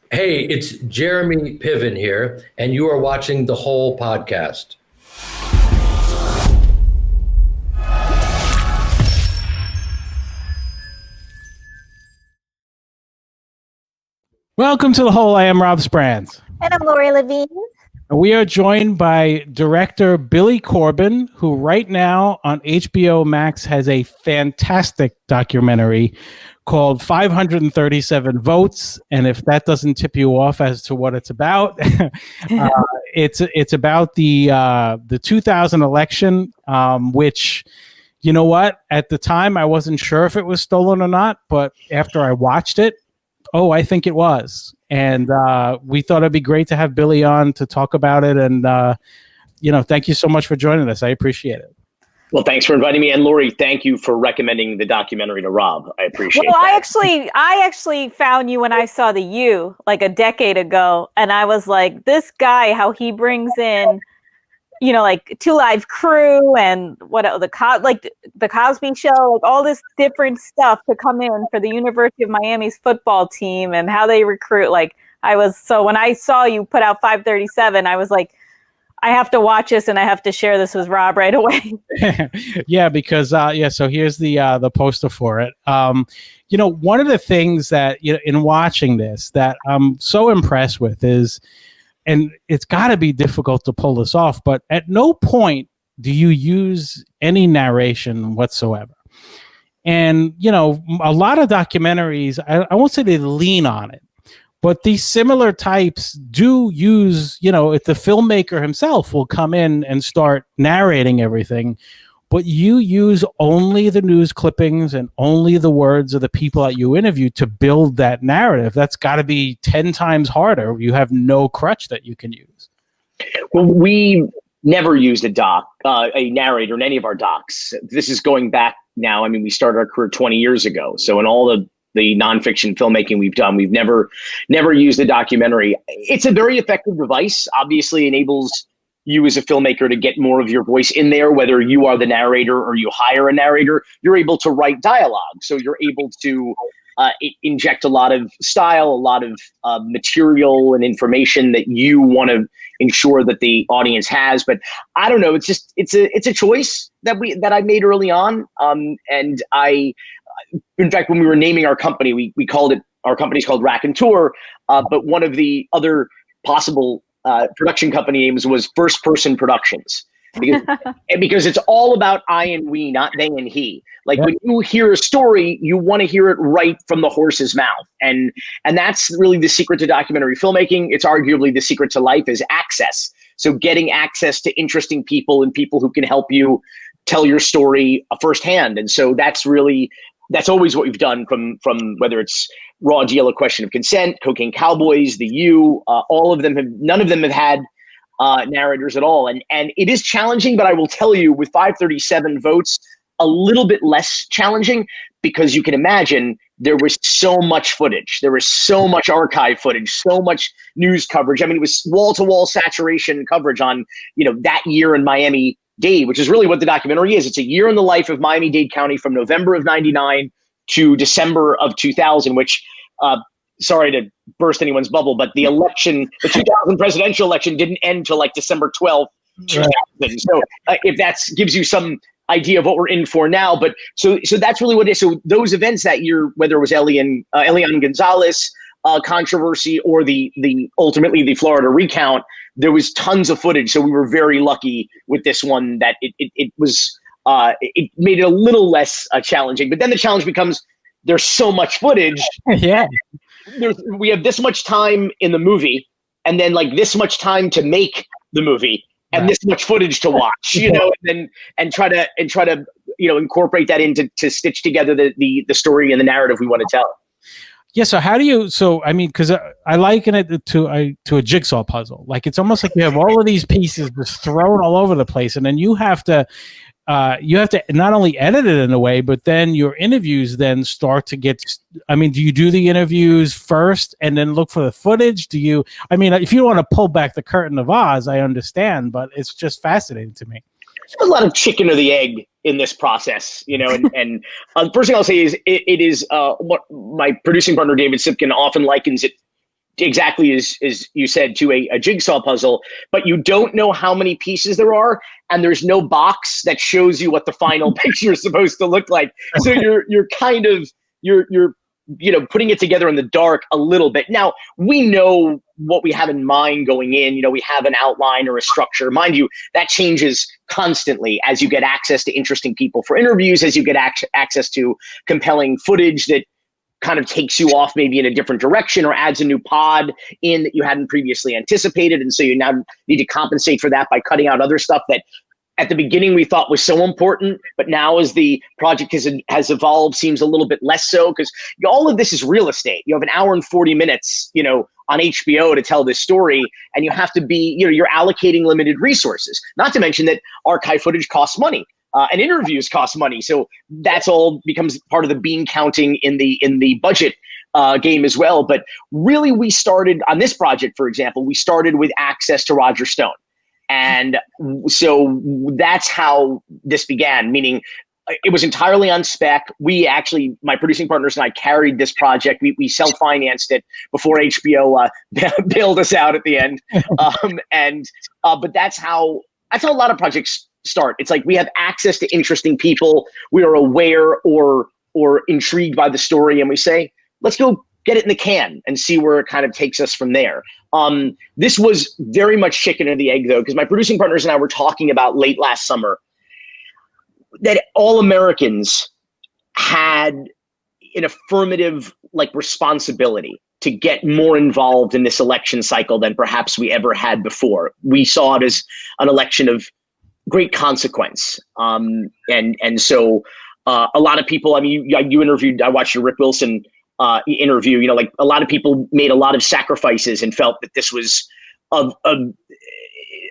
Hey, it's Jeremy Piven here, and you are watching the whole podcast. Welcome to The Whole. I am Rob Sprans. And I'm Lori Levine. We are joined by director Billy Corben, who right now on HBO Max has a fantastic documentary called 537 Votes. And if that doesn't tip you off as to what it's about, it's about the 2000 election, which, you know what, at the time I wasn't sure if it was stolen or not, but after I watched it, I think it was. And we thought it'd be great to have Billy on to talk about it. And, thank you so much for joining us. I appreciate it. Well, thanks for inviting me. And Lori, thank you for recommending the documentary to Rob. I appreciate it. Well, I actually found you when I saw The U like a decade ago. And I was like, this guy, how he brings in, like Two Live Crew and the Cosby Show, like all this different stuff to come in for the University of Miami's football team and how they recruit. So when I saw you put out 537, I was like, I have to watch this and I have to share this with Rob right away. Yeah, because so here's the poster for it. One of the things that in watching this that I'm so impressed with is, and it's got to be difficult to pull this off, but at no point do you use any narration whatsoever. And, a lot of documentaries, I won't say they lean on it, but these similar types do use, if the filmmaker himself will come in and start narrating everything, but you use only the news clippings and only the words of the people that you interview to build that narrative. That's got to be 10 times harder. You have no crutch that you can use. Well, we never used a narrator in any of our docs. This is going back now. I mean, we started our career 20 years ago. So in all the nonfiction filmmaking we've done, we've never used a documentary. It's a very effective device. Obviously enables you as a filmmaker to get more of your voice in there, whether you are the narrator or you hire a narrator. You're able to write dialogue. So you're able to inject a lot of style, a lot of material and information that you want to ensure that the audience has. But I don't know, it's a choice that I made early on. And in fact, when we were naming our company, we called it, our company's called Rack and Tour. But one of the other possible production company names was First Person Productions, because it's all about I and we, not they and he. Like, when you hear a story, you want to hear it right from the horse's mouth, and that's really the secret to documentary filmmaking. It's arguably the secret to life, is access. So getting access to interesting people and people who can help you tell your story firsthand. And so that's always what we've done, from whether it's Raw Deal, A Question of Consent, Cocaine Cowboys, The U, none of them have had narrators at all. And it is challenging, but I will tell you, with 537 votes, a little bit less challenging, because you can imagine there was so much footage. There was so much archive footage, so much news coverage. I mean, it was wall-to-wall saturation coverage on, that year in Miami-Dade, which is really what the documentary is. It's a year in the life of Miami-Dade County from November of 99 to December of 2000, which, sorry to burst anyone's bubble, but the 2000 presidential election didn't end till like December 12th, 2000. Right. So if that gives you some idea of what we're in for now, but so that's really what it is. So those events that year, whether it was Elian Gonzalez controversy or ultimately the Florida recount, there was tons of footage. So we were very lucky with this one that it made it a little less challenging. But then the challenge becomes, there's so much footage. Yeah. We have this much time in the movie, and then like this much time to make the movie, and this much footage to watch, and try to incorporate that to stitch together the story and the narrative we want to tell. Yeah. So how do you? So I mean, because I liken it to a jigsaw puzzle. Like, it's almost like you have all of these pieces just thrown all over the place, and then you have to not only edit it in a way, but then your interviews then start to get. I mean, do you do the interviews first and then look for the footage? Do you? I mean, if you want to pull back the curtain of Oz, I understand, but it's just fascinating to me. There's a lot of chicken or the egg in this process, and first thing I'll say is it is what my producing partner David Sipkin often likens it exactly as you said, to a jigsaw puzzle, but you don't know how many pieces there are, and there's no box that shows you what the final picture is supposed to look like. So you're kind of putting it together in the dark a little bit. Now, we know what we have in mind going in. We have an outline or a structure. Mind you, that changes constantly as you get access to interesting people for interviews, as you get access to compelling footage that kind of takes you off maybe in a different direction or adds a new pod in that you hadn't previously anticipated. And so you now need to compensate for that by cutting out other stuff that at the beginning we thought was so important, but now as the project has evolved, seems a little bit less so, because all of this is real estate. You have an hour and 40 minutes, on HBO to tell this story, and you have to be, you're allocating limited resources. Not to mention that archive footage costs money. And interviews cost money, so that's all becomes part of the bean counting in the budget game as well. But really, we started on this project, for example, we started with access to Roger Stone, and so that's how this began. Meaning, it was entirely on spec. We actually, my producing partners and I, carried this project. We self-financed it before HBO bailed us out at the end. But that's how a lot of projects start. It's like we have access to interesting people. We are aware or intrigued by the story, and we say, let's go get it in the can and see where it kind of takes us from there. This was very much chicken or the egg, though, because my producing partners and I were talking about late last summer that all Americans had an affirmative responsibility to get more involved in this election cycle than perhaps we ever had before. We saw it as an election of great consequence. And so a lot of people, I mean, you interviewed, I watched your Rick Wilson interview, a lot of people made a lot of sacrifices and felt that this was of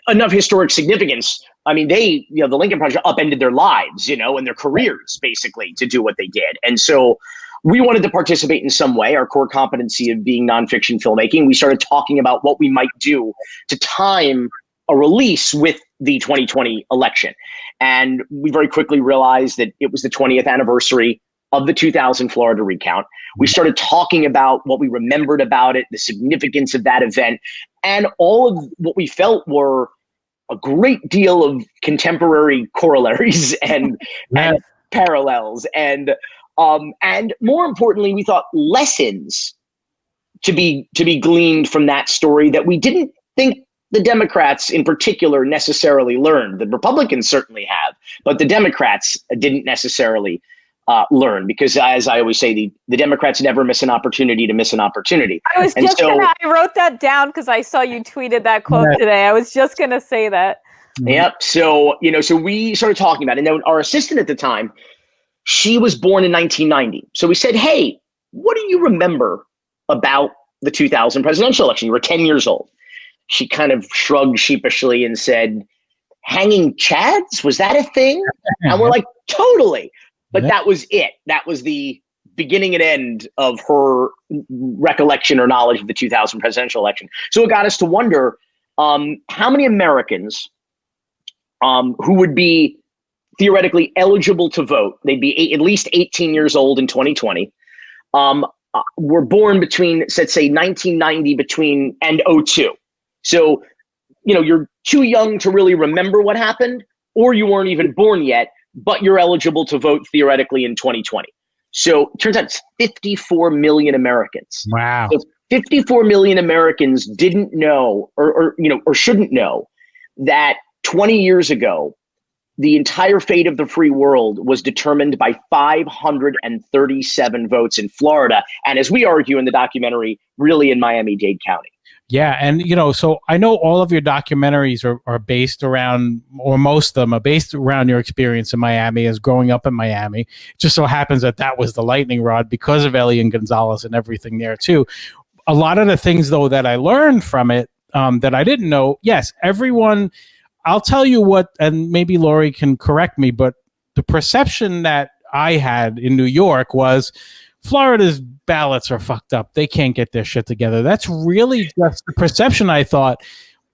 enough historic significance. I mean, the Lincoln Project upended their lives, and their careers basically to do what they did. And so we wanted to participate in some way, our core competency of being nonfiction filmmaking. We started talking about what we might do to time a release with the 2020 election. And we very quickly realized that it was the 20th anniversary of the 2000 Florida recount. We started talking about what we remembered about it, the significance of that event, and all of what we felt were a great deal of contemporary corollaries and parallels. And more importantly, we thought lessons to be gleaned from that story that we didn't think the Democrats in particular necessarily learned. The Republicans certainly have, but the Democrats didn't necessarily learn, because as I always say, the Democrats never miss an opportunity to miss an opportunity. I wrote that down because I saw you tweeted that quote today. I was just going to say that. Yep. So, so we started talking about it. And then our assistant at the time, she was born in 1990. So we said, hey, what do you remember about the 2000 presidential election? You were 10 years old. She kind of shrugged sheepishly and said, hanging chads? Was that a thing? And we're like, totally. But that was it. That was the beginning and end of her recollection or knowledge of the 2000 presidential election. So it got us to wonder how many Americans who would be theoretically eligible to vote, they'd be at least 18 years old in 2020, were born between, let's say, 1990 and 2002. So, you're too young to really remember what happened, or you weren't even born yet, but you're eligible to vote theoretically in 2020. So it turns out it's 54 million Americans. Wow. So 54 million Americans didn't know or shouldn't know that 20 years ago, the entire fate of the free world was determined by 537 votes in Florida. And as we argue in the documentary, really in Miami-Dade County. Yeah. And, so I know all of your documentaries are based around, or most of them are based around your experience in Miami as growing up in Miami. It just so happens that was the lightning rod because of Elian Gonzalez and everything there too. A lot of the things, though, that I learned from it that I didn't know, yes, everyone, I'll tell you what, and maybe Lori can correct me, but the perception that I had in New York was Florida's ballots are fucked up. They can't get their shit together. That's really just the perception, I thought.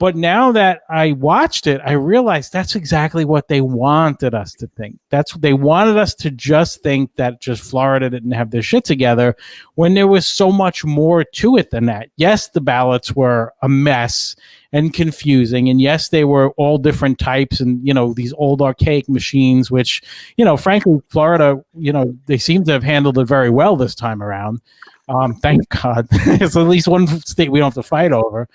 But now that I watched it, I realized that's exactly what they wanted us to think. They wanted us to just think that just Florida didn't have their shit together, when there was so much more to it than that. Yes, the ballots were a mess and confusing, and yes, they were all different types, and these old archaic machines, which frankly, Florida, they seem to have handled it very well this time around. Thank God. It's at least one state we don't have to fight over.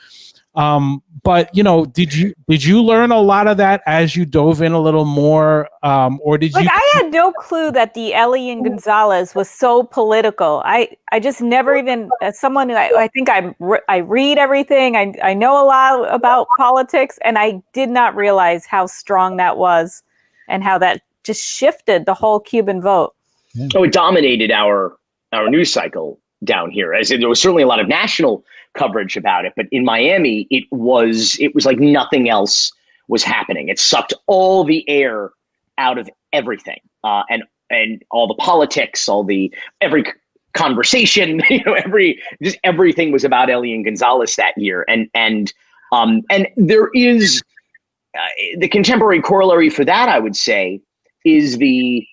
But did you learn a lot of that as you dove in a little more, or did you? I had no clue that the Elian Gonzalez was so political. I just never even, as someone who I think I read everything. I know a lot about politics, and I did not realize how strong that was, and how that just shifted the whole Cuban vote. Yeah. Oh, it dominated our news cycle down here, as there was certainly a lot of national coverage about it, but in Miami, it was like nothing else was happening. It sucked all the air out of everything, and all the politics, every conversation, everything was about Elian Gonzalez that year, and there is the contemporary corollary for that, I would say, is the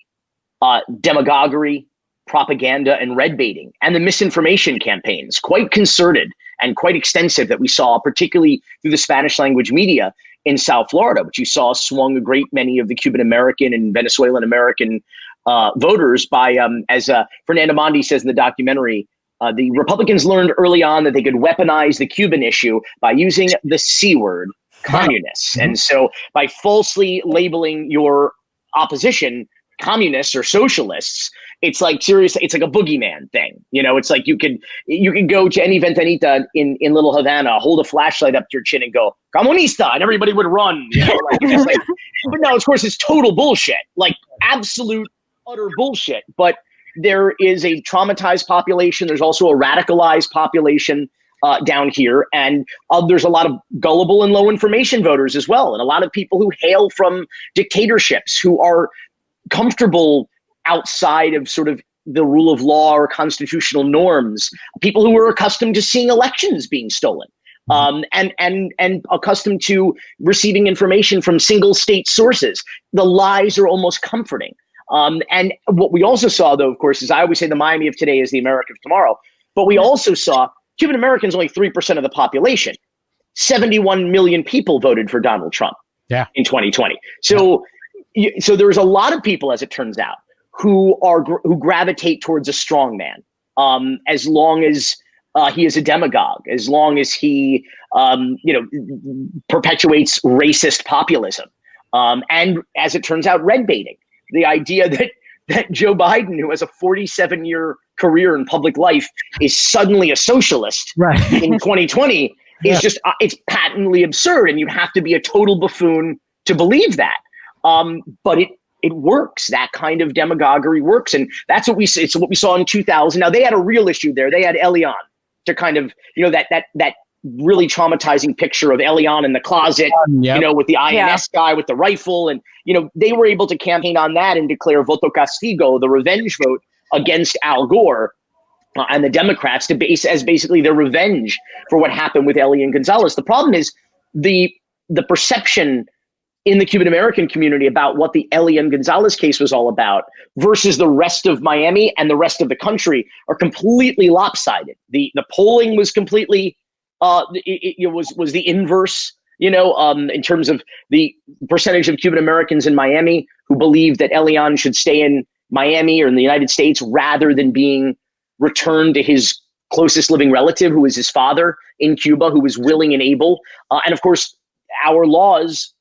demagoguery, propaganda, and red baiting, and the misinformation campaigns, quite concerted and quite extensive, that we saw, particularly through the Spanish language media in South Florida, which you saw swung a great many of the Cuban American and Venezuelan American voters by, as Fernando Mondi says in the documentary, the Republicans learned early on that they could weaponize the Cuban issue by using the C word, communists. And so by falsely labeling your opposition communists or socialists, it's like seriously, it's like a boogeyman thing. It's like you could go to any ventanita in Little Havana, hold a flashlight up to your chin and go "comunista," and everybody would run. But no, of course, it's total bullshit, like absolute utter bullshit. But there is a traumatized population. There's also a radicalized population down here, and there's a lot of gullible and low information voters as well, and a lot of people who hail from dictatorships who are comfortable outside of sort of the rule of law or constitutional norms, people who were accustomed to seeing elections being stolen, and accustomed to receiving information from single state sources. The lies are almost comforting. And what we also saw, though, of course, is I always say the Miami of today is the America of tomorrow, but we also saw Cuban Americans, only 3% of the population. 71 million people voted for Donald Trump in 2020. So there's a lot of people, as it turns out, who gravitate towards a strong man, as long as he is a demagogue, as long as he perpetuates racist populism, and as it turns out, red baiting. The idea that Joe Biden, who has a 47-year career in public life, is suddenly a socialist in 2020 is just it's patently absurd, and you have to be a total buffoon to believe that. But it works. That kind of demagoguery works. And that's what it's what we saw in 2000. Now, they had a real issue there. They had Elian to kind of, that really traumatizing picture of Elian in the closet, with the INS guy with the rifle. And, they were able to campaign on that and declare voto castigo, the revenge vote against Al Gore and the Democrats, as basically their revenge for what happened with Elian Gonzalez. The problem is the perception in the Cuban American community about what the Elian Gonzalez case was all about versus the rest of Miami and the rest of the country are completely lopsided. The polling was completely was the inverse, in terms of the percentage of Cuban Americans in Miami who believed that Elian should stay in Miami or in the United States rather than being returned to his closest living relative, who was his father in Cuba, who was willing and able. And of course, our laws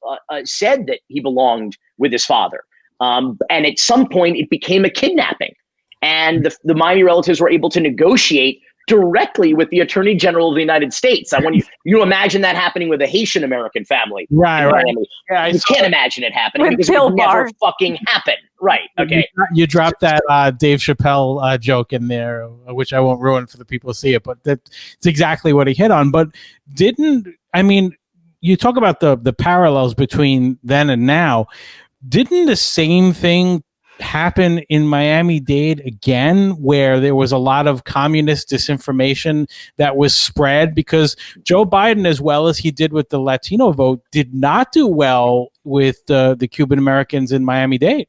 said that he belonged with his father. And at some point, it became a kidnapping. And the Miami relatives were able to negotiate directly with the Attorney General of the United States. I want you imagine that happening with a Haitian American family. Right. Yeah, you can't imagine it happening because it would never fucking happen. Right. Okay. You dropped that Dave Chappelle joke in there, which I won't ruin for the people who see it, but that's exactly what he hit on. But you talk about the parallels between then and now. Didn't the same thing happen in Miami-Dade again, where there was a lot of communist disinformation that was spread? Because Joe Biden, as well as he did with the Latino vote, did not do well with the Cuban Americans in Miami-Dade.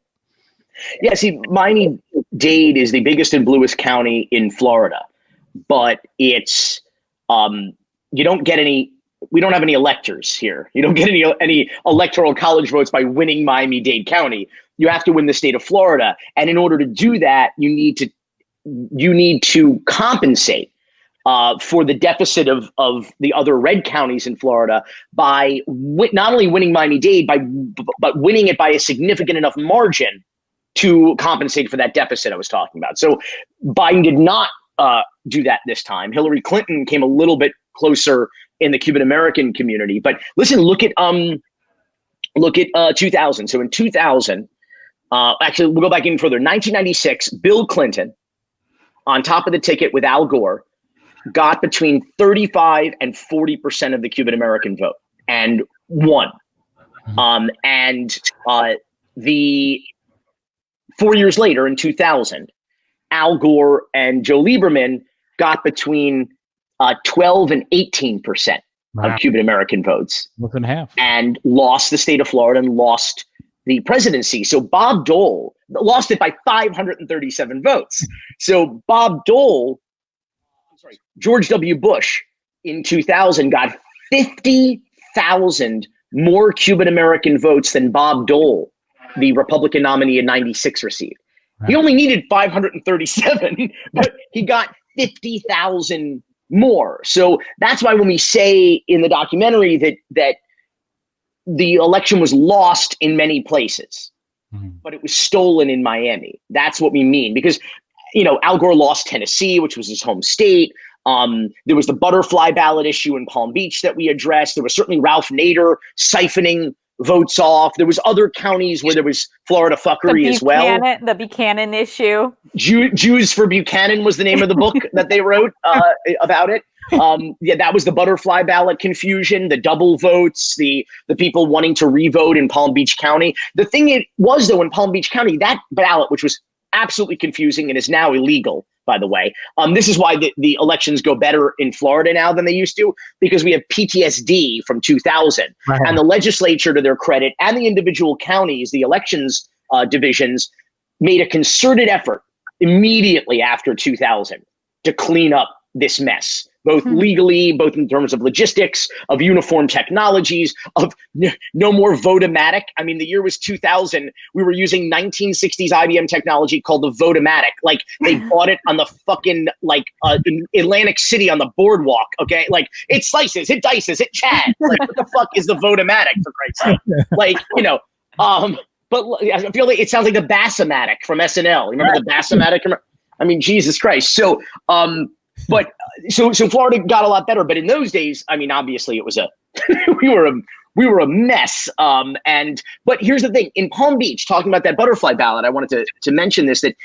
Yeah, see, Miami-Dade is the biggest and bluest county in Florida, but it's you don't get any. We don't have any electors here. You don't get any electoral college votes by winning Miami-Dade County. You have to win the state of Florida, and in order to do that, you need to compensate for the deficit of the other red counties in Florida by not only winning Miami-Dade, but winning it by a significant enough margin to compensate for that deficit I was talking about. So Biden did not do that this time. Hillary Clinton came a little bit closer in the Cuban American community. But listen, look at 2000. So in 2000, actually, we'll go back even further. 1996, Bill Clinton, on top of the ticket with Al Gore, got between 35 and 40% of the Cuban American vote and won. The 4 years later, in 2000, Al Gore and Joe Lieberman got between 12 and 18% of Cuban American votes, more than half, and lost the state of Florida and lost the presidency. So Bob Dole lost it by 537 votes. So George W. Bush in 2000 got 50,000 more Cuban American votes than Bob Dole, the Republican nominee in 96, received. He only needed 537, but he got 50,000 more. So that's why when we say in the documentary that the election was lost in many places, but it was stolen in Miami, that's what we mean. Because, Al Gore lost Tennessee, which was his home state. There was the butterfly ballot issue in Palm Beach that we addressed. There was certainly Ralph Nader siphoning votes off. There was other counties where there was Florida fuckery as well. The Buchanan issue. Jews for Buchanan was the name of the book that they wrote about it. That was the butterfly ballot confusion, the double votes, the people wanting to revote in Palm Beach County. The thing it was, though, in Palm Beach County, that ballot, which was absolutely confusing and is now illegal, by the way. This is why the elections go better in Florida now than they used to, because we have PTSD from 2000. Right. And the legislature, to their credit, and the individual counties, the elections divisions, made a concerted effort immediately after 2000 to clean up this mess, both legally, both in terms of logistics, of uniform technologies, of no more Vote-O-Matic. I mean, the year was 2000. We were using 1960s IBM technology called the Vote-O-Matic. Like, they bought it on the fucking, in Atlantic City on the boardwalk, okay? Like, it slices, it dices, it chads. Like, what the fuck is the Vote-O-Matic, for Christ's sake? Like, but I feel like it sounds like the Bassomatic from SNL. Remember the Bassomatic? I mean, Jesus Christ. So, But so Florida got a lot better, but in those days, I mean, obviously it was we were a mess. But here's the thing: in Palm Beach, talking about that butterfly ballot, I wanted to mention this, that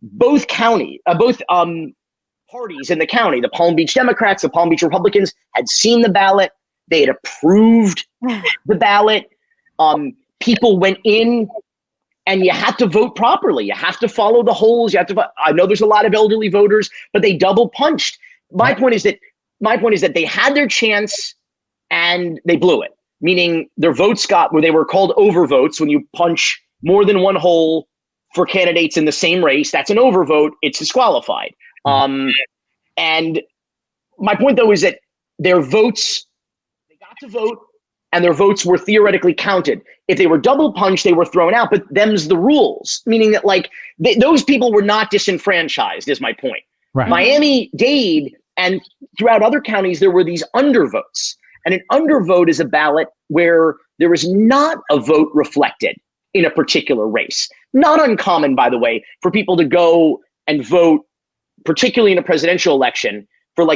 both parties in the county, the Palm Beach Democrats, the Palm Beach Republicans, had seen the ballot. They had approved the ballot. People went in. And you have to vote properly. You have to follow the holes. You have to. I know there's a lot of elderly voters, but they double punched. My point is that they had their chance and they blew it. Meaning their votes they were called overvotes. When you punch more than one hole for candidates in the same race, that's an overvote. It's disqualified. And my point, though, is that their votes, they got to vote, and their votes were theoretically counted. If they were double punched, they were thrown out, but them's the rules, meaning that those people were not disenfranchised, is my point. Right. Miami-Dade and throughout other counties, there were these undervotes. And an undervote is a ballot where there is not a vote reflected in a particular race. Not uncommon, by the way, for people to go and vote, particularly in a presidential election, for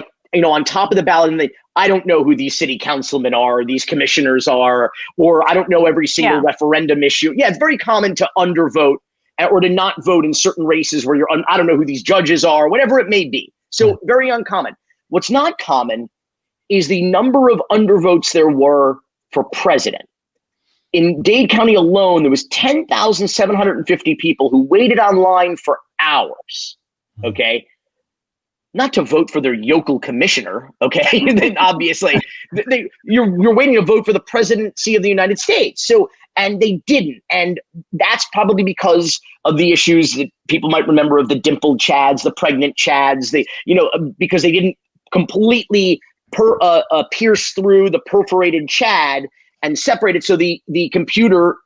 on top of the ballot, and I don't know who these city councilmen are, these commissioners are, or I don't know every single referendum issue. Yeah, it's very common to undervote or to not vote in certain races where I don't know who these judges are, whatever it may be. So very uncommon. What's not common is the number of undervotes there were for president. in Dade County alone, there was 10,750 people who waited online for hours, okay? Not to vote for their yokel commissioner, okay? Then obviously, you're waiting to vote for the presidency of the United States. So, and they didn't. And that's probably because of the issues that people might remember of the dimpled chads, the pregnant chads, because they didn't completely pierce through the perforated chad and separate it, so the computer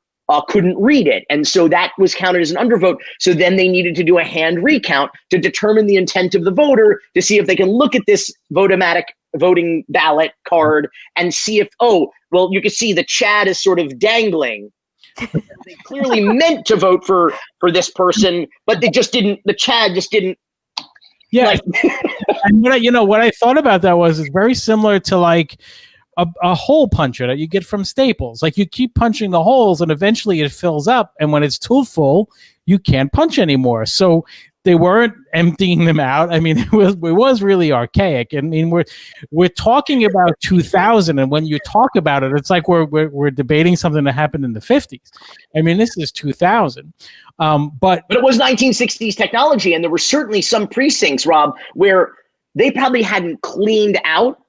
couldn't read it. And so that was counted as an undervote. So then they needed to do a hand recount to determine the intent of the voter, to see if they can look at this Votomatic voting ballot card and see if, you can see the chad is sort of dangling. They clearly meant to vote for this person, but the chad just didn't. Yeah. And what I thought about that was, it's very similar to like a hole puncher that you get from Staples. Like, you keep punching the holes and eventually it fills up, and when it's too full, you can't punch anymore. So they weren't emptying them out. I mean, it was really archaic. I mean, we're talking about 2000, and when you talk about it, it's like we're debating something that happened in the 50s. I mean, this is 2000. But it was 1960s technology, and there were certainly some precincts, Rob, where they probably hadn't cleaned out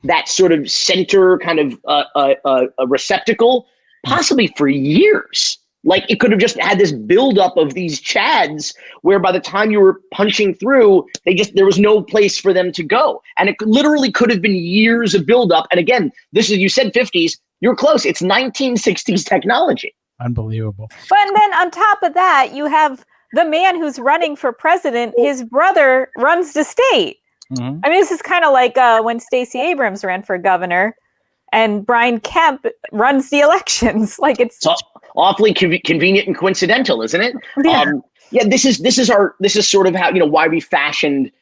that sort of center kind of a receptacle, possibly for years. Like, it could have just had this buildup of these chads where by the time you were punching through, there was no place for them to go. And it literally could have been years of buildup. And again, you said 50s, you're close. It's 1960s technology. Unbelievable. But then on top of that, you have the man who's running for president. His brother runs the state. Mm-hmm. I mean, this is kind of like when Stacey Abrams ran for governor and Brian Kemp runs the elections. Like, it's awfully convenient and coincidental, isn't it? Yeah. This is sort of how, why we fashioned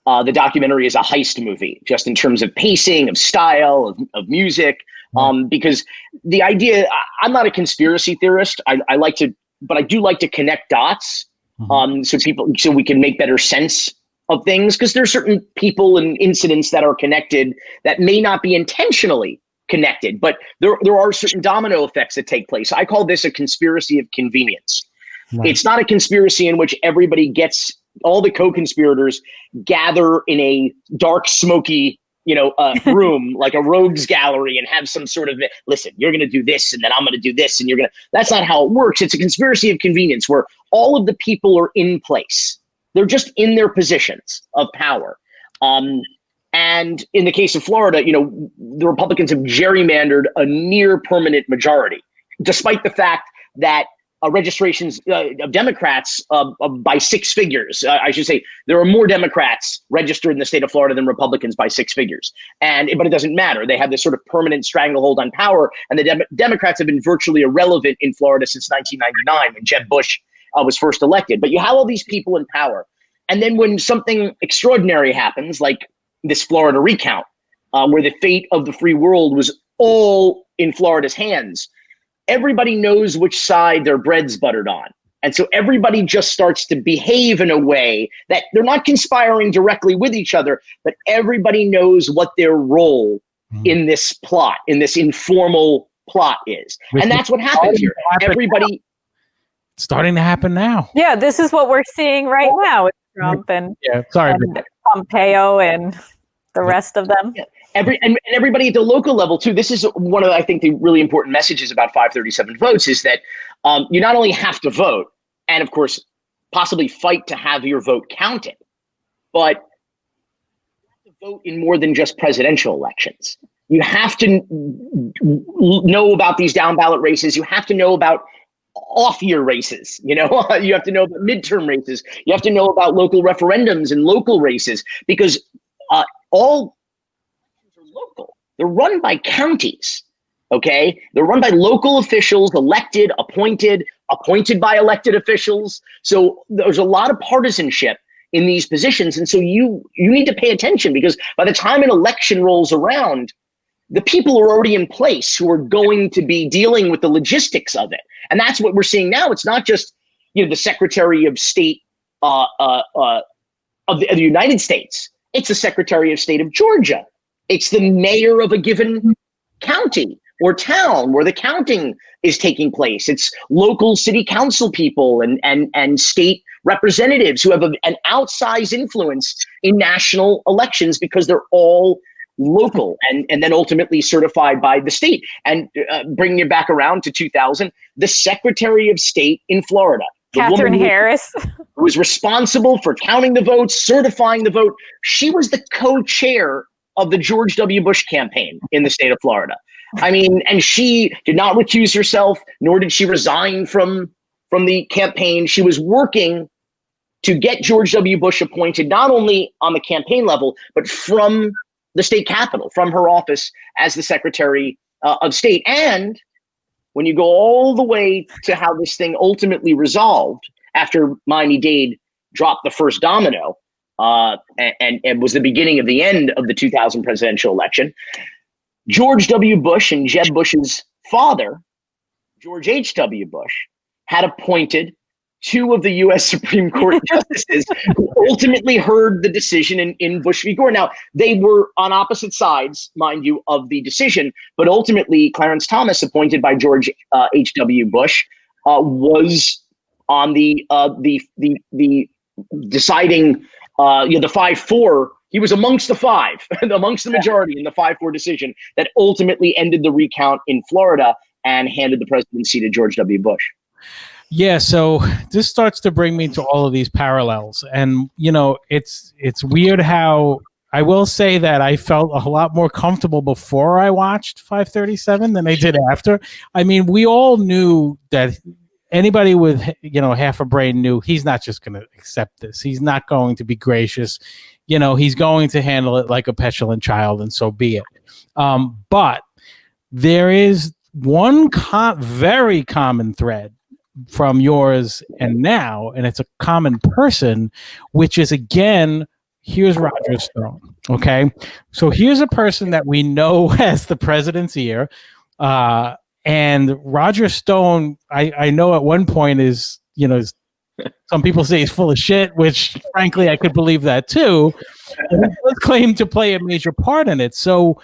the documentary as a heist movie, just in terms of pacing, of style, of music. Because the idea, I'm not a conspiracy theorist. But I do like to connect dots. So we can make better sense of things, because there are certain people and incidents that are connected that may not be intentionally connected, but there are certain domino effects that take place. I call this a conspiracy of convenience. Right. It's not a conspiracy in which all the co-conspirators gather in a dark, smoky, room, like a rogues gallery, and have some sort of, listen, you're going to do this, and then I'm going to do this, and that's not how it works. It's a conspiracy of convenience where all of the people are in place. They're just in their positions of power. And in the case of Florida, the Republicans have gerrymandered a near permanent majority, despite the fact that registrations of Democrats by six figures. I should say there are more Democrats registered in the state of Florida than Republicans by six figures. But it doesn't matter. They have this sort of permanent stranglehold on power. And the Democrats have been virtually irrelevant in Florida since 1999, when Jeb Bush was first elected. But you have all these people in power. And then when something extraordinary happens, like this Florida recount, where the fate of the free world was all in Florida's hands, everybody knows which side their bread's buttered on. And so everybody just starts to behave in a way that they're not conspiring directly with each other, but everybody knows what their role in this plot, in this informal plot is. And that's what happens here. Everybody... It's starting to happen now. Yeah, this is what we're seeing right now with Trump and Pompeo and the rest of them. Yeah. Everybody at the local level too. This is one of, I think, the really important messages about 537 votes is that you not only have to vote and, of course, possibly fight to have your vote counted, but you have to vote in more than just presidential elections. You have to know about these down ballot races. You have to know about off-year races. You have to know about midterm races. You have to know about local referendums and local races, because all elections are local. They're run by counties, okay? They're run by local officials, elected, appointed by elected officials. So there's a lot of partisanship in these positions. And so you need to pay attention, because by the time an election rolls around, the people are already in place who are going to be dealing with the logistics of it. And that's what we're seeing now. It's not just, the Secretary of State of the United States. It's the Secretary of State of Georgia. It's the mayor of a given county or town where the counting is taking place. It's local city council people and state representatives who have an outsized influence in national elections because they're all local and then ultimately certified by the state. And bringing it back around to 2000, the Secretary of State in Florida, Catherine Harris, who was responsible for counting the votes, certifying the vote. She was the co-chair of the George W. Bush campaign in the state of Florida. I mean, and she did not recuse herself, nor did she resign from the campaign. She was working to get George W. Bush appointed, not only on the campaign level, but from the state capitol, from her office as the Secretary of State. And when you go all the way to how this thing ultimately resolved after Miami-Dade dropped the first domino, and was the beginning of the end of the 2000 presidential election, George W. Bush and Jeb Bush's father, George H.W. Bush, had appointed two of the U.S. Supreme Court justices who ultimately heard the decision in Bush v. Gore. Now, they were on opposite sides, mind you, of the decision, but ultimately Clarence Thomas, appointed by George H.W. Bush, was on the deciding, the 5-4. He was amongst the five, amongst the majority in the 5-4 decision that ultimately ended the recount in Florida and handed the presidency to George W. Bush. Yeah, so this starts to bring me to all of these parallels. And, it's weird how I will say that I felt a lot more comfortable before I watched 537 than I did after. I mean, we all knew that anybody with, half a brain knew he's not just going to accept this. He's not going to be gracious. He's going to handle it like a petulant child, and so be it. But there is one very common thread from yours and now, and it's a common person, which is, again, here's Roger Stone. Okay, so here's a person that we know has the president's ear, and Roger Stone, I know at one point is, some people say he's full of shit, which frankly I could believe that too. And he does claim to play a major part in it. So,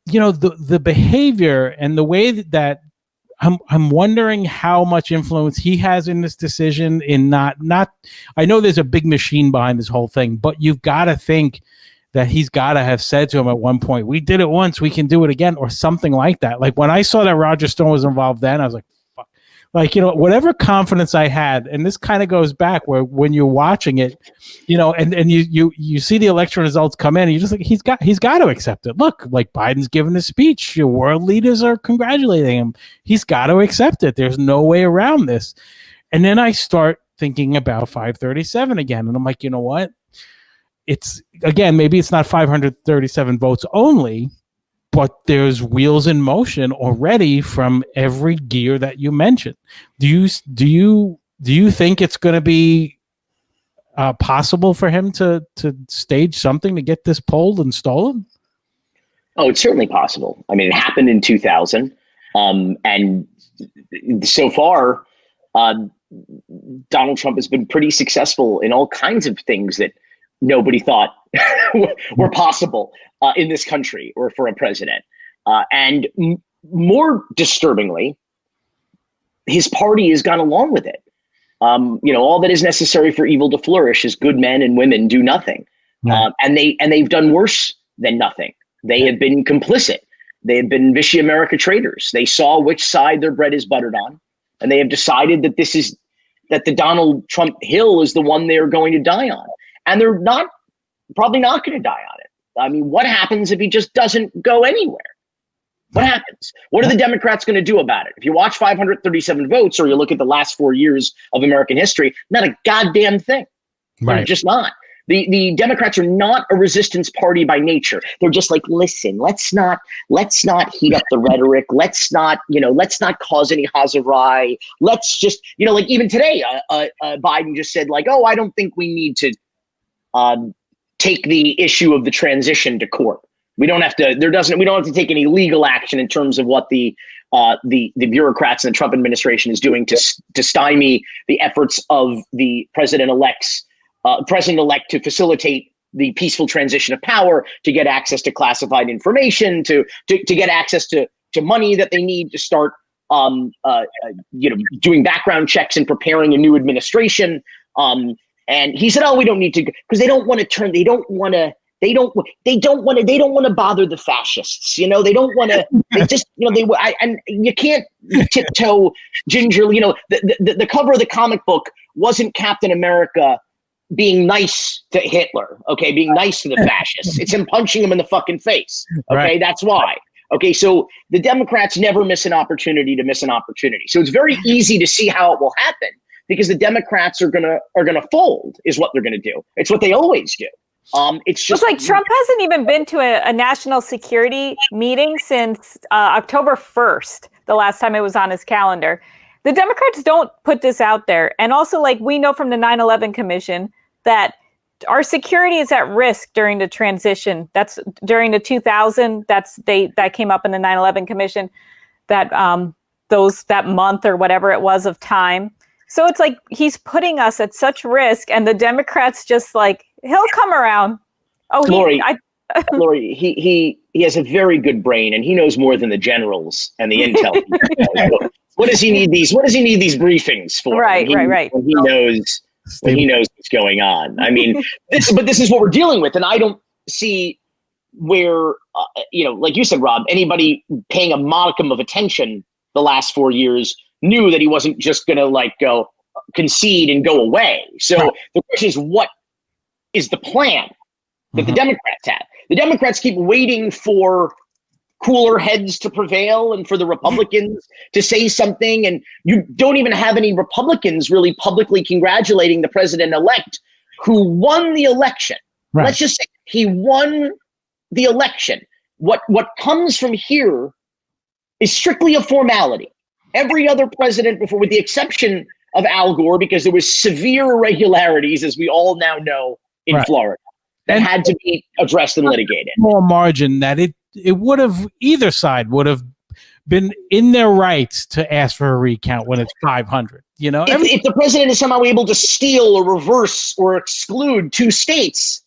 the behavior and the way that I'm wondering how much influence he has in this decision. In not I know there's a big machine behind this whole thing, but you've got to think that he's got to have said to him at one point, "We did it once, we can do it again," or something like that. Like when I saw that Roger Stone was involved, then I was like, "Fuck!" Like whatever confidence I had, and this kind of goes back where when you're watching it, and you see the election results come in, and you're just like, he's got to accept it. Look, like Biden's giving a speech, your world leaders are congratulating him. He's got to accept it. There's no way around this. And then I start thinking about 537 again, and I'm like, you know what? It's again, maybe it's not 537 votes only, but there's wheels in motion already from every gear that you mentioned. Do you think it's going to be possible for him to stage something to get this pulled and stolen? Oh, it's certainly possible. I mean, it happened in 2000, and so far, Donald Trump has been pretty successful in all kinds of things that nobody thought were possible in this country or for a president. And more disturbingly, his party has gone along with it. All that is necessary for evil to flourish is good men and women do nothing. Right. And they've done worse than nothing. They have been complicit. They have been Vichy America traitors. They saw which side their bread is buttered on, and they have decided that that the Donald Trump hill is the one they're going to die on. And they're probably not going to die on it. I mean, what happens if he just doesn't go anywhere? What happens? What are the Democrats going to do about it? If you watch 537 votes or you look at the last 4 years of American history, not a goddamn thing. Right. They're just not. The Democrats are not a resistance party by nature. They're just like, listen, let's not heat up the rhetoric. Let's not cause any hazarai. Let's just, like even today, Biden just said like, oh, I don't think we need to take the issue of the transition to court. We don't have to take any legal action in terms of what the bureaucrats in the Trump administration is doing to stymie the efforts of the president-elect to facilitate the peaceful transition of power, to get access to classified information, to get access to to money that they need to start, doing background checks and preparing a new administration. And he said, "Oh, we don't need to," because they don't want to they don't want to bother the fascists. They don't want to. They just, and you can't tiptoe gingerly. The cover of the comic book wasn't Captain America being nice to Hitler, okay, being nice to the fascists. It's him punching him in the fucking face. Okay, right. That's why. Okay, so the Democrats never miss an opportunity to miss an opportunity. So it's very easy to see how it will happen, because the Democrats are gonna fold, is what they're gonna do. It's what they always do. It's just like Trump hasn't even been to a national security meeting since October 1st, the last time it was on his calendar. The Democrats don't put this out there. And also, like, we know from the 9/11 Commission that our security is at risk during the transition. That's during the 2000. That came up in the 9/11 Commission, that that month or whatever it was of time. So it's like he's putting us at such risk, and the Democrats just like, he'll come around. Oh, Lori, Lori, he has a very good brain, and he knows more than the generals and the intel. What does he need these briefings for? Right. When he knows what's going on. I mean, this is what we're dealing with, and I don't see where, like you said, Rob, anybody paying a modicum of attention the last 4 years knew that he wasn't just going to go concede and go away. So the question is, what is the plan that the Democrats have? The Democrats keep waiting for cooler heads to prevail and for the Republicans to say something. And you don't even have any Republicans really publicly congratulating the president-elect who won the election. Right. Let's just say he won the election. What comes from here is strictly a formality. Every other president before, with the exception of Al Gore, because there was severe irregularities, as we all now know, in Florida, that had to be addressed and litigated. More margin that it would have, either side would have been in their rights to ask for a recount when it's 500. If the president is somehow able to steal or reverse or exclude 2 states,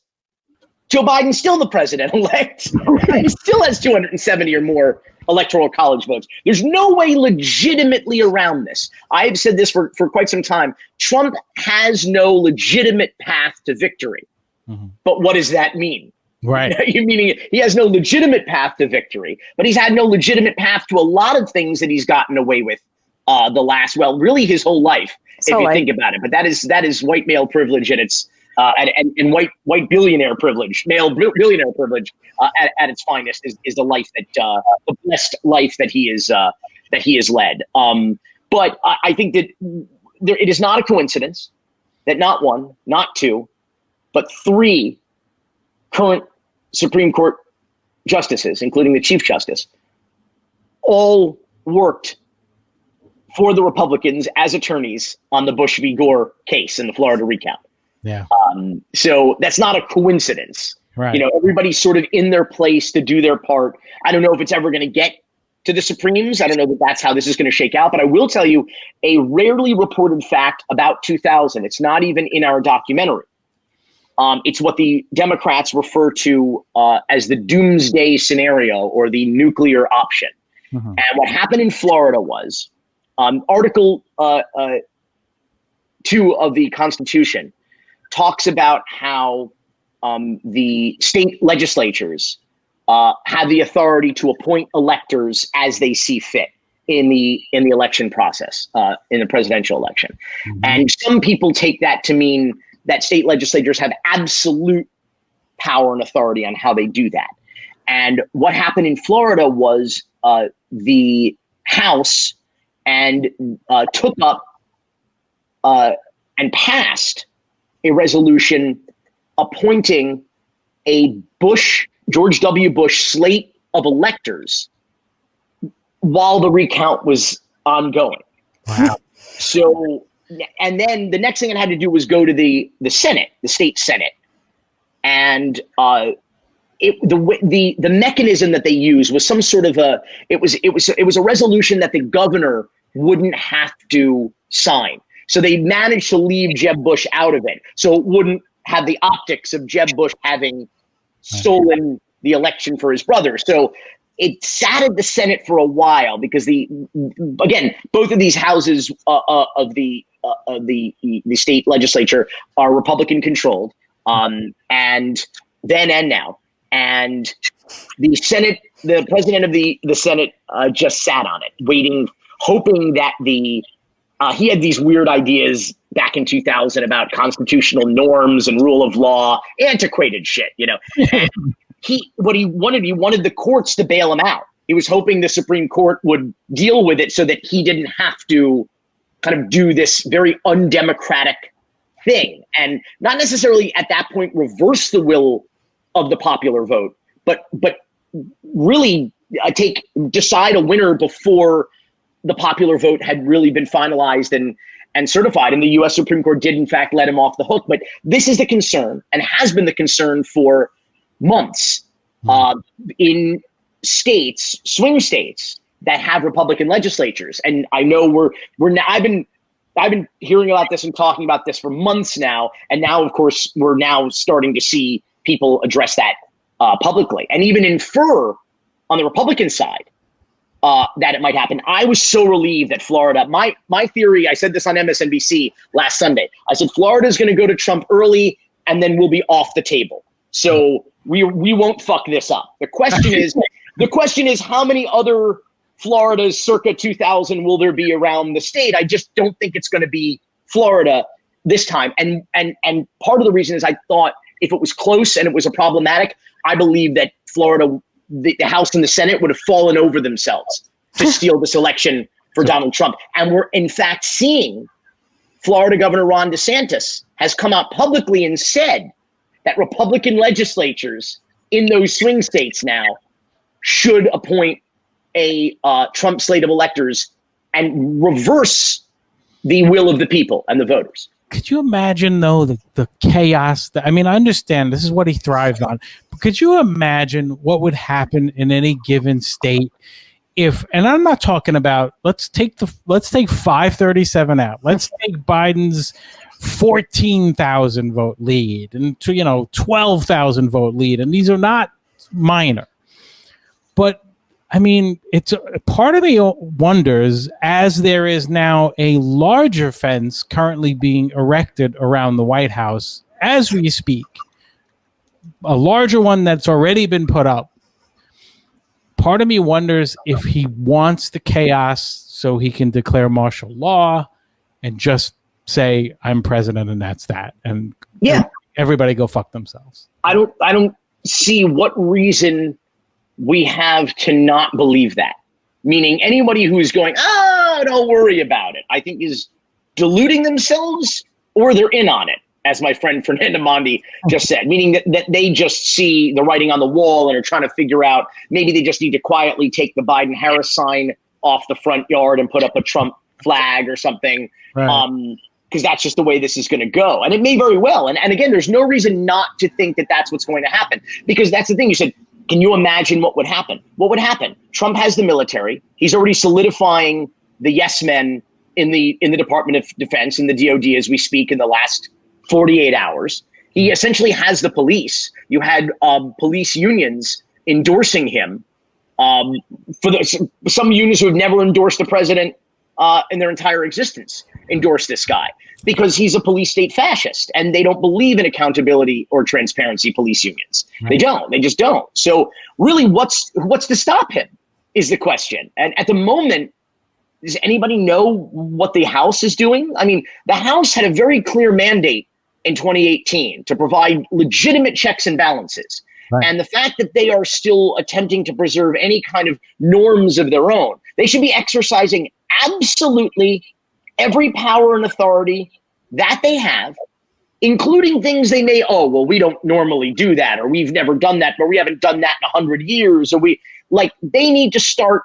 Joe Biden's still the president-elect. He still has 270 or more electoral college votes. There's no way legitimately around this. I've said this for quite some time. Trump has no legitimate path to victory. But what does that mean? Right. You meaning he has no legitimate path to victory, but he's had no legitimate path to a lot of things that he's gotten away with really his whole life, if you think about it. But that is white male privilege, and it's and white billionaire privilege, male billionaire privilege at its finest is the life that the blessed life that he is led. But I think that it is not a coincidence that not 1, not 2, but 3 current Supreme Court justices, including the Chief Justice, all worked for the Republicans as attorneys on the Bush v. Gore case in the Florida recount. Yeah. So that's not a coincidence. Right. Everybody's sort of in their place to do their part. I don't know if it's ever going to get to the Supremes. I don't know that that's how this is going to shake out. But I will tell you a rarely reported fact about 2000. It's not even in our documentary. It's what the Democrats refer to as the doomsday scenario, or the nuclear option. And what happened in Florida was Article 2 of the Constitution talks about how the state legislatures have the authority to appoint electors as they see fit in the election process, in the presidential election. And some people take that to mean that state legislatures have absolute power and authority on how they do that. And what happened in Florida was the House took up and passed a resolution appointing a George W. Bush slate of electors while the recount was ongoing. Wow. So, and then the next thing it had to do was go to the Senate, the state Senate, and the mechanism that they used was some sort of it was a resolution that the governor wouldn't have to sign. So they managed to leave Jeb Bush out of it, so it wouldn't have the optics of Jeb Bush having stolen the election for his brother. So it sat at the Senate for a while because both of these houses of the state legislature are Republican controlled, and then and now, and the Senate, the president of the Senate just sat on it, waiting, hoping that he had these weird ideas back in 2000 about constitutional norms and rule of law, antiquated shit, And he wanted the courts to bail him out. He was hoping the Supreme Court would deal with it so that he didn't have to kind of do this very undemocratic thing, and not necessarily at that point reverse the will of the popular vote, but really decide a winner before the popular vote had really been finalized and certified. And the U.S. Supreme Court did, in fact, let him off the hook. But this is the concern, and has been the concern for months in states, swing states that have Republican legislatures. And I know I've been hearing about this and talking about this for months now. And now, of course, we're now starting to see people address that publicly and even infer on the Republican side that it might happen. I was so relieved that Florida, my theory, I said this on MSNBC last Sunday. I said, Florida is going to go to Trump early and then we'll be off the table. So we won't fuck this up. The question is how many other Floridas circa 2000 will there be around the state? I just don't think it's going to be Florida this time. And part of the reason is I thought if it was close and it was a problematic, I believe that Florida, the House and the Senate would have fallen over themselves to steal this election for Donald Trump. And we're in fact seeing Florida Governor Ron DeSantis has come out publicly and said that Republican legislatures in those swing states now should appoint a Trump slate of electors and reverse the will of the people and the voters. Could you imagine, though, the chaos? I understand this is what he thrives on. But could you imagine what would happen in any given state if, and I'm not talking about, let's take 537 out. Let's take Biden's 14,000 vote lead and 12,000 vote lead. And these are not minor. But it's part of me wonders, as there is now a larger fence currently being erected around the White House as we speak, a larger one that's already been put up. Part of me wonders if he wants the chaos so he can declare martial law and just say, I'm president and that's that. And everybody go fuck themselves. I don't see what reason we have to not believe that. Meaning anybody who's going, don't worry about it, I think is deluding themselves, or they're in on it, as my friend Fernando Mondi just said, meaning that they just see the writing on the wall and are trying to figure out, maybe they just need to quietly take the Biden-Harris sign off the front yard and put up a Trump flag or something, because that's just the way this is going to go. And it may very well. And again, there's no reason not to think that that's what's going to happen, because that's the thing. You said, can you imagine what would happen? What would happen? Trump has the military. He's already solidifying the yes men in the Department of Defense, in the DOD as we speak, in the last 48 hours. He essentially has the police. You had police unions endorsing him. Some unions who have never endorsed the president in their entire existence endorse this guy because he's a police state fascist, and they don't believe in accountability or transparency, police unions. Right. They don't. They just don't. So really, what's to stop him is the question. And at the moment, does anybody know what the House is doing? The House had a very clear mandate in 2018 to provide legitimate checks and balances. Right. And the fact that they are still attempting to preserve any kind of norms of their own, they should be exercising absolutely every power and authority that they have, including things they may, we don't normally do that, or we've never done that, but we haven't done that in 100 years, or they need to start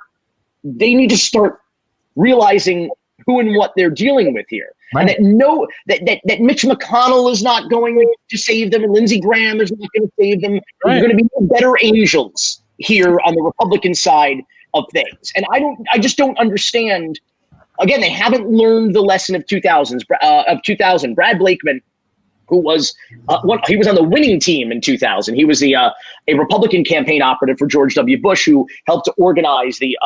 realizing who and what they're dealing with here. Right. And that Mitch McConnell is not going to save them, and Lindsey Graham is not going to save them. Right. There's going to be better angels here on the Republican side of things. And I just don't understand. Again, they haven't learned the lesson of 2000. Brad Blakeman who was he was on the winning team in 2000. He was a Republican campaign operative for George W. Bush, who helped to organize the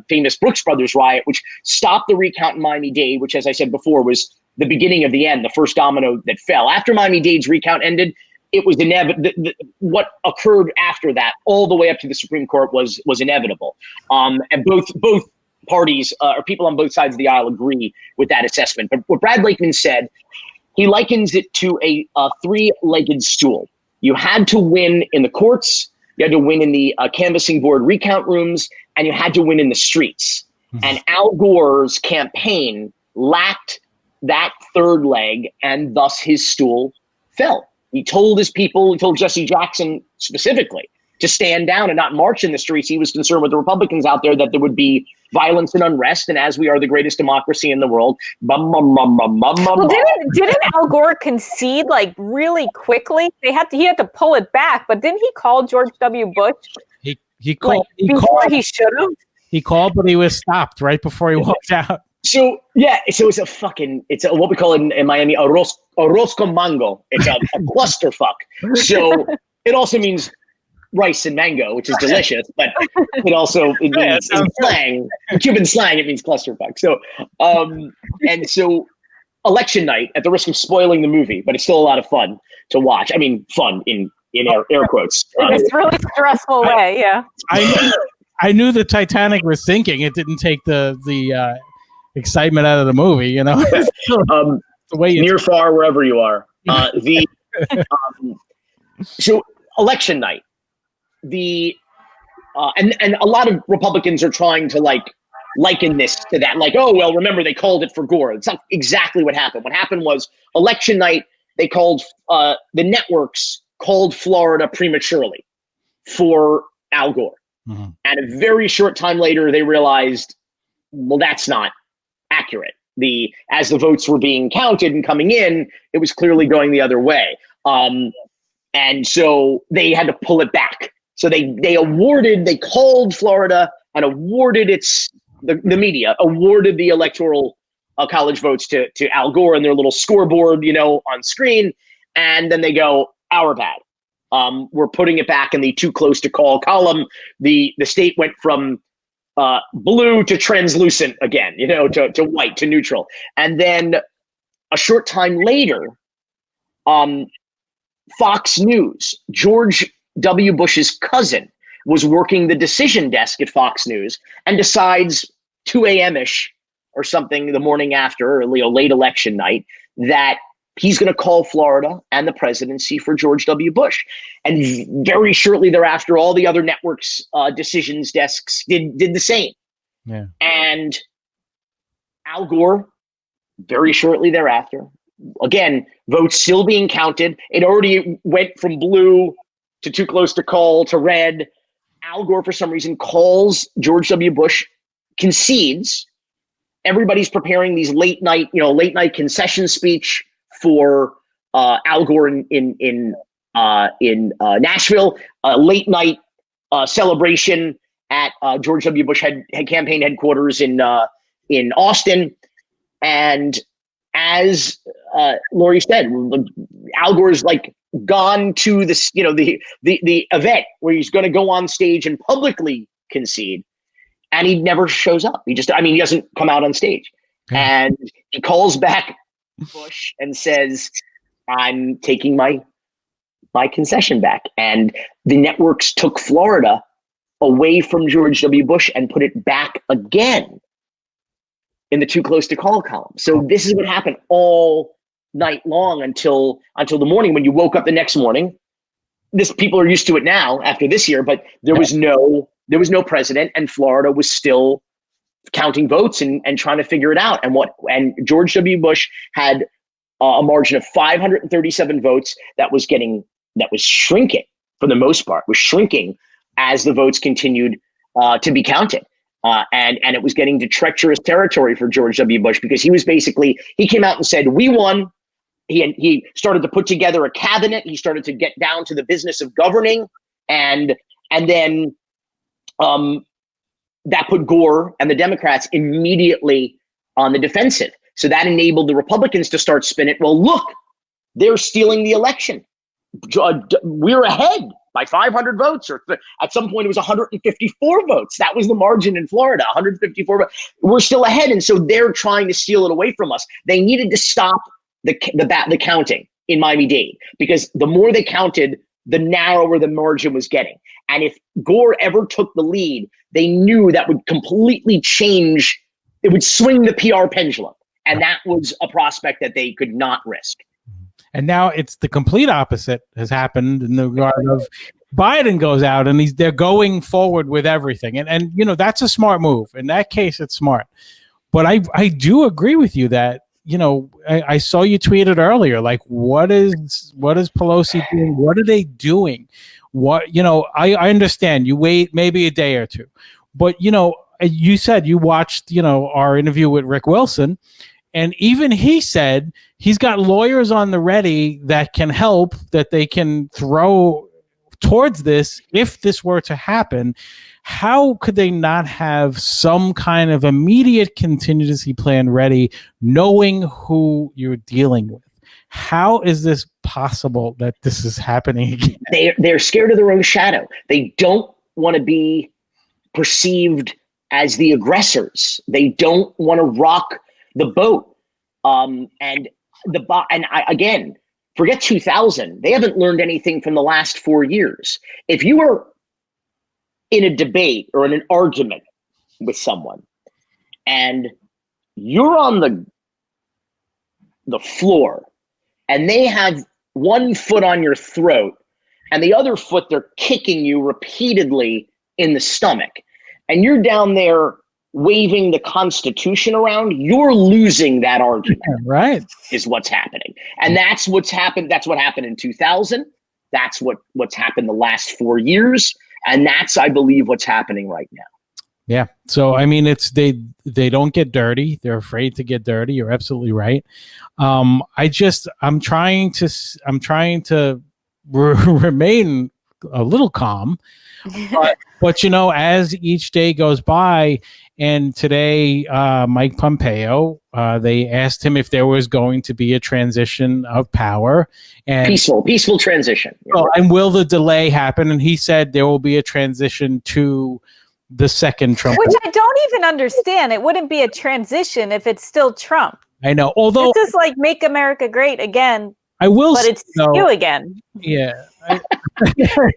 famous Brooks Brothers riot, which stopped the recount in Miami-Dade, which, as I said before, was the beginning of the end, the first domino that fell. After Miami-Dade's recount ended, it was inevitable. What occurred after that, all the way up to the Supreme Court, was inevitable. And both parties, or people on both sides of the aisle, agree with that assessment. But what Brad Lakeman said, he likens it to a three-legged stool. You had to win in the courts, you had to win in the canvassing board recount rooms, and you had to win in the streets. Mm-hmm. And Al Gore's campaign lacked that third leg, and thus his stool fell. He told his people, he told Jesse Jackson specifically, to stand down and not march in the streets. He was concerned with the Republicans out there that there would be violence and unrest, and as we are the greatest democracy in the world, well, didn't Al Gore concede like really quickly? He had to pull it back, but didn't he call George W. Bush? He called he should have. He called, but he was stopped right before he walked out. So yeah, so it's what we call in Miami arroz con mango. It's a clusterfuck. So it also means rice and mango, which is delicious, but it means in slang, in Cuban slang, it means clusterfuck. So and so election night, at the risk of spoiling the movie, but it's still a lot of fun to watch. I mean, fun in air quotes. It's a really stressful way, yeah. I knew the Titanic was sinking. It didn't take the excitement out of the movie, you know. The way near, far, wherever you are. So election night, and a lot of Republicans are trying to liken this to that, like, oh well, remember they called it for Gore. It's not exactly what happened. What happened was election night. They called the networks called Florida prematurely for Al Gore, mm-hmm. And a very short time later, they realized, well, that's not accurate. As the votes were being counted and coming in, it was clearly going the other way. And so they had to pull it back. So they called Florida and awarded the media awarded the electoral college votes to Al Gore and their little scoreboard, on screen. And then they go, our bad. We're putting it back in the too close to call column. The state went from blue to translucent again, to white, to neutral. And then a short time later, Fox News, George W. Bush's cousin, was working the decision desk at Fox News and decides 2 a.m.-ish or something the morning after, or late election night, that he's going to call Florida and the presidency for George W. Bush. And very shortly thereafter, all the other networks' decisions desks did the same. Yeah. And Al Gore, very shortly thereafter, again, votes still being counted. It already went from blue to too close to call to red. Al Gore, for some reason, calls George W. Bush, concedes. Everybody's preparing these late night concession speech for Al Gore in Nashville, a late night celebration at George W. Bush had campaign headquarters in Austin. And as Lori said, Al Gore's gone to this, the event where he's going to go on stage and publicly concede, and he never shows up. He doesn't come out on stage. And he calls back Bush and says, I'm taking my concession back. And the networks took Florida away from George W. Bush and put it back again in the too close to call column. So this is what happened all night long until the morning when you woke up the next morning. People are used to it now after this year, but there was no president, and Florida was still counting votes and trying to figure it out. And George W. Bush had a margin of 537 votes that was shrinking for the most part, was shrinking as the votes continued to be counted. And it was getting to treacherous territory for George W. Bush, because he came out and said, we won. He started to put together a cabinet. He started to get down to the business of governing. And then that put Gore and the Democrats immediately on the defensive. So that enabled the Republicans to start spinning. Well, look, they're stealing the election. We're ahead by 500 votes, or at some point it was 154 votes. That was the margin in Florida, 154 votes. We're still ahead, and so they're trying to steal it away from us. They needed to stop the counting in Miami-Dade, because the more they counted, the narrower the margin was getting. And if Gore ever took the lead, they knew that would completely change. It would swing the PR pendulum. And that was a prospect that they could not risk. And now it's the complete opposite has happened in the regard of Biden goes out and they're going forward with everything. And you know, that's a smart move. In that case, it's smart. But I do agree with you that, you know, I saw you tweeted earlier, like, what is Pelosi doing? What are they doing? What, you know, I understand you wait maybe a day or two, but, you know, you said you watched, you know, our interview with Rick Wilson, and even he said he's got lawyers on the ready that can help, that they can throw towards this if this were to happen. How could they not have some kind of immediate contingency plan ready, knowing who you're dealing with? How is this possible that this is happening again? They're scared of their own shadow. They don't want to be perceived as the aggressors. They don't want to rock the boat. Again, forget 2000. They haven't learned anything from the last 4 years. If you are in a debate or in an argument with someone and you're on the floor and they have one foot on your throat and the other foot they're kicking you repeatedly in the stomach, and you're down there waving the Constitution around, you're losing that argument. Right. Is what's happening. And that's what's happened. That's what happened in 2000. That's what's happened the last 4 years. And that's, I believe, what's happening right now. Yeah. So, I mean, it's they don't get dirty. They're afraid to get dirty. You're absolutely right. I'm trying to remain a little calm, but you know, as each day goes by, and today, Mike Pompeo, they asked him if there was going to be a transition of power, and peaceful transition. Well, and will the delay happen? And he said there will be a transition to the second Trump. Which I don't even understand. It wouldn't be a transition if it's still Trump. I know. Although this is like Make America Great Again. I will, but it's you again. Yeah. It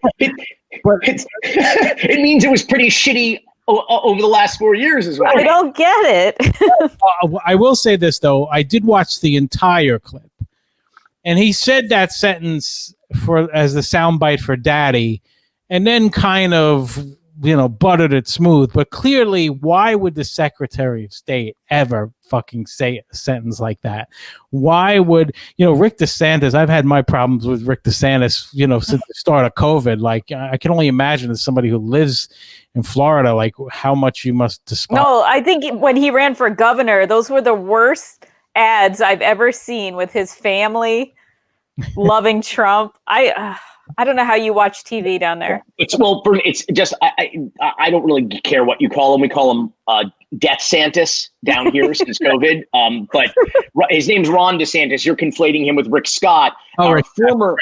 means it was pretty shitty over the last 4 years as well. I don't get it. I will say this, though. I did watch the entire clip, and he said that sentence as the soundbite for Daddy, and then kind of, you know, buttered it smooth. But clearly, why would the Secretary of State ever fucking say a sentence like that? Why would, you know, Rick DeSantis, I've had my problems with Rick DeSantis, you know, since the start of COVID. Like, I can only imagine as somebody who lives in Florida, like, how much you must despise. No, I think when he ran for governor, those were the worst ads I've ever seen with his family loving Trump. I don't know how you watch TV down there. It's just I don't really care what you call him. We call him Death Santis down here since COVID. But his name's Ron DeSantis. You're conflating him with Rick Scott, our former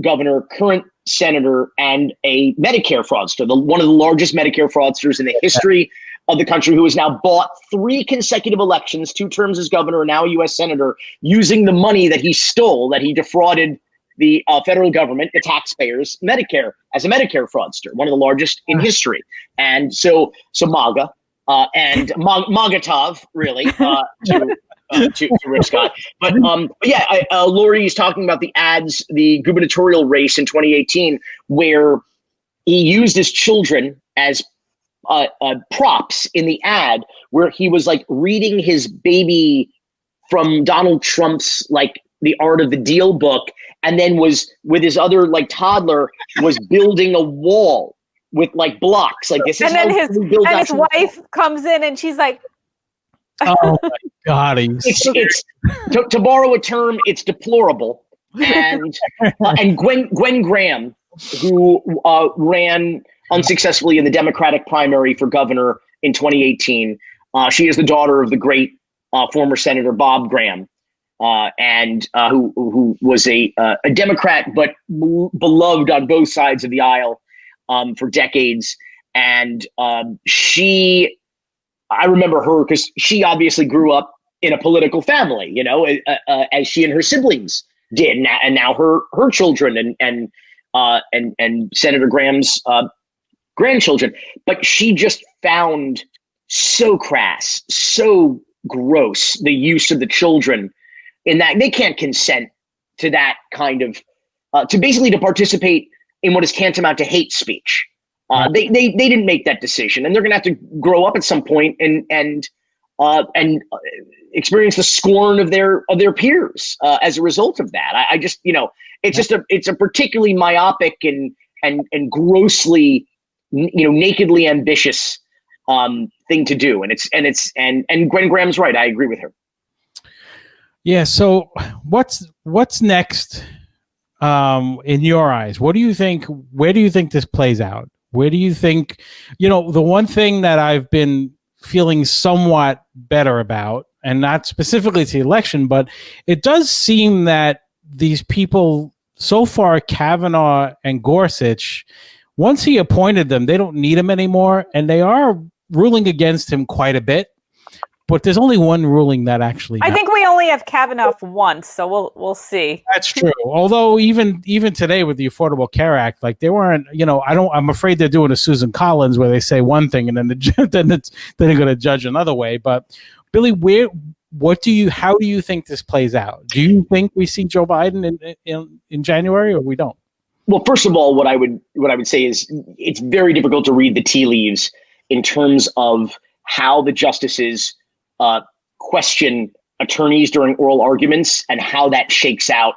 governor, current senator, and a Medicare fraudster, one of the largest Medicare fraudsters in the history of the country, who has now bought 3 consecutive elections, 2 terms as governor, and now a U.S. senator, using the money that he stole, that he defrauded the federal government, the taxpayers, Medicare, as a Medicare fraudster, one of the largest in history. And so MAGA and Magatov, really, to Rick Scott. But yeah, Lori is talking about the ads, the gubernatorial race in 2018, where he used his children as props in the ad, where he was like reading his baby from Donald Trump's like The Art of the Deal book, and then was with his other like toddler was building a wall with like blocks. Like this is how we build. And his wife comes in and she's like, "Oh my God!" It's to borrow a term, it's deplorable. And Gwen Graham, who ran unsuccessfully in the Democratic primary for governor in 2018, she is the daughter of the great former Senator Bob Graham. and who was a Democrat, but beloved on both sides of the aisle for decades. And I remember her because she obviously grew up in a political family, as she and her siblings did, and now her children and Senator Graham's grandchildren. But she just found so crass, so gross the use of the children, in that they can't consent to that kind of to participate in what is tantamount to hate speech. They didn't make that decision, and they're going to have to grow up at some point and experience the scorn of their peers as a result of that. I just, it's a particularly myopic and grossly, nakedly ambitious thing to do, and Gwen Graham's right. I agree with her. Yeah. So what's next in your eyes? What do you think? Where do you think this plays out? Where do you think, the one thing that I've been feeling somewhat better about, and not specifically to the election, but it does seem that these people so far, Kavanaugh and Gorsuch, once he appointed them, they don't need him anymore, and they are ruling against him quite a bit. But there's only one ruling that actually. I think we only have Kavanaugh once, so we'll see. That's true. Although even today with the Affordable Care Act, like they weren't, I'm afraid they're doing a Susan Collins where they say one thing and then they're going to judge another way. But Billy, how do you think this plays out? Do you think we see Joe Biden in January, or we don't? Well, first of all, what I would say is it's very difficult to read the tea leaves in terms of how the justices question attorneys during oral arguments and how that shakes out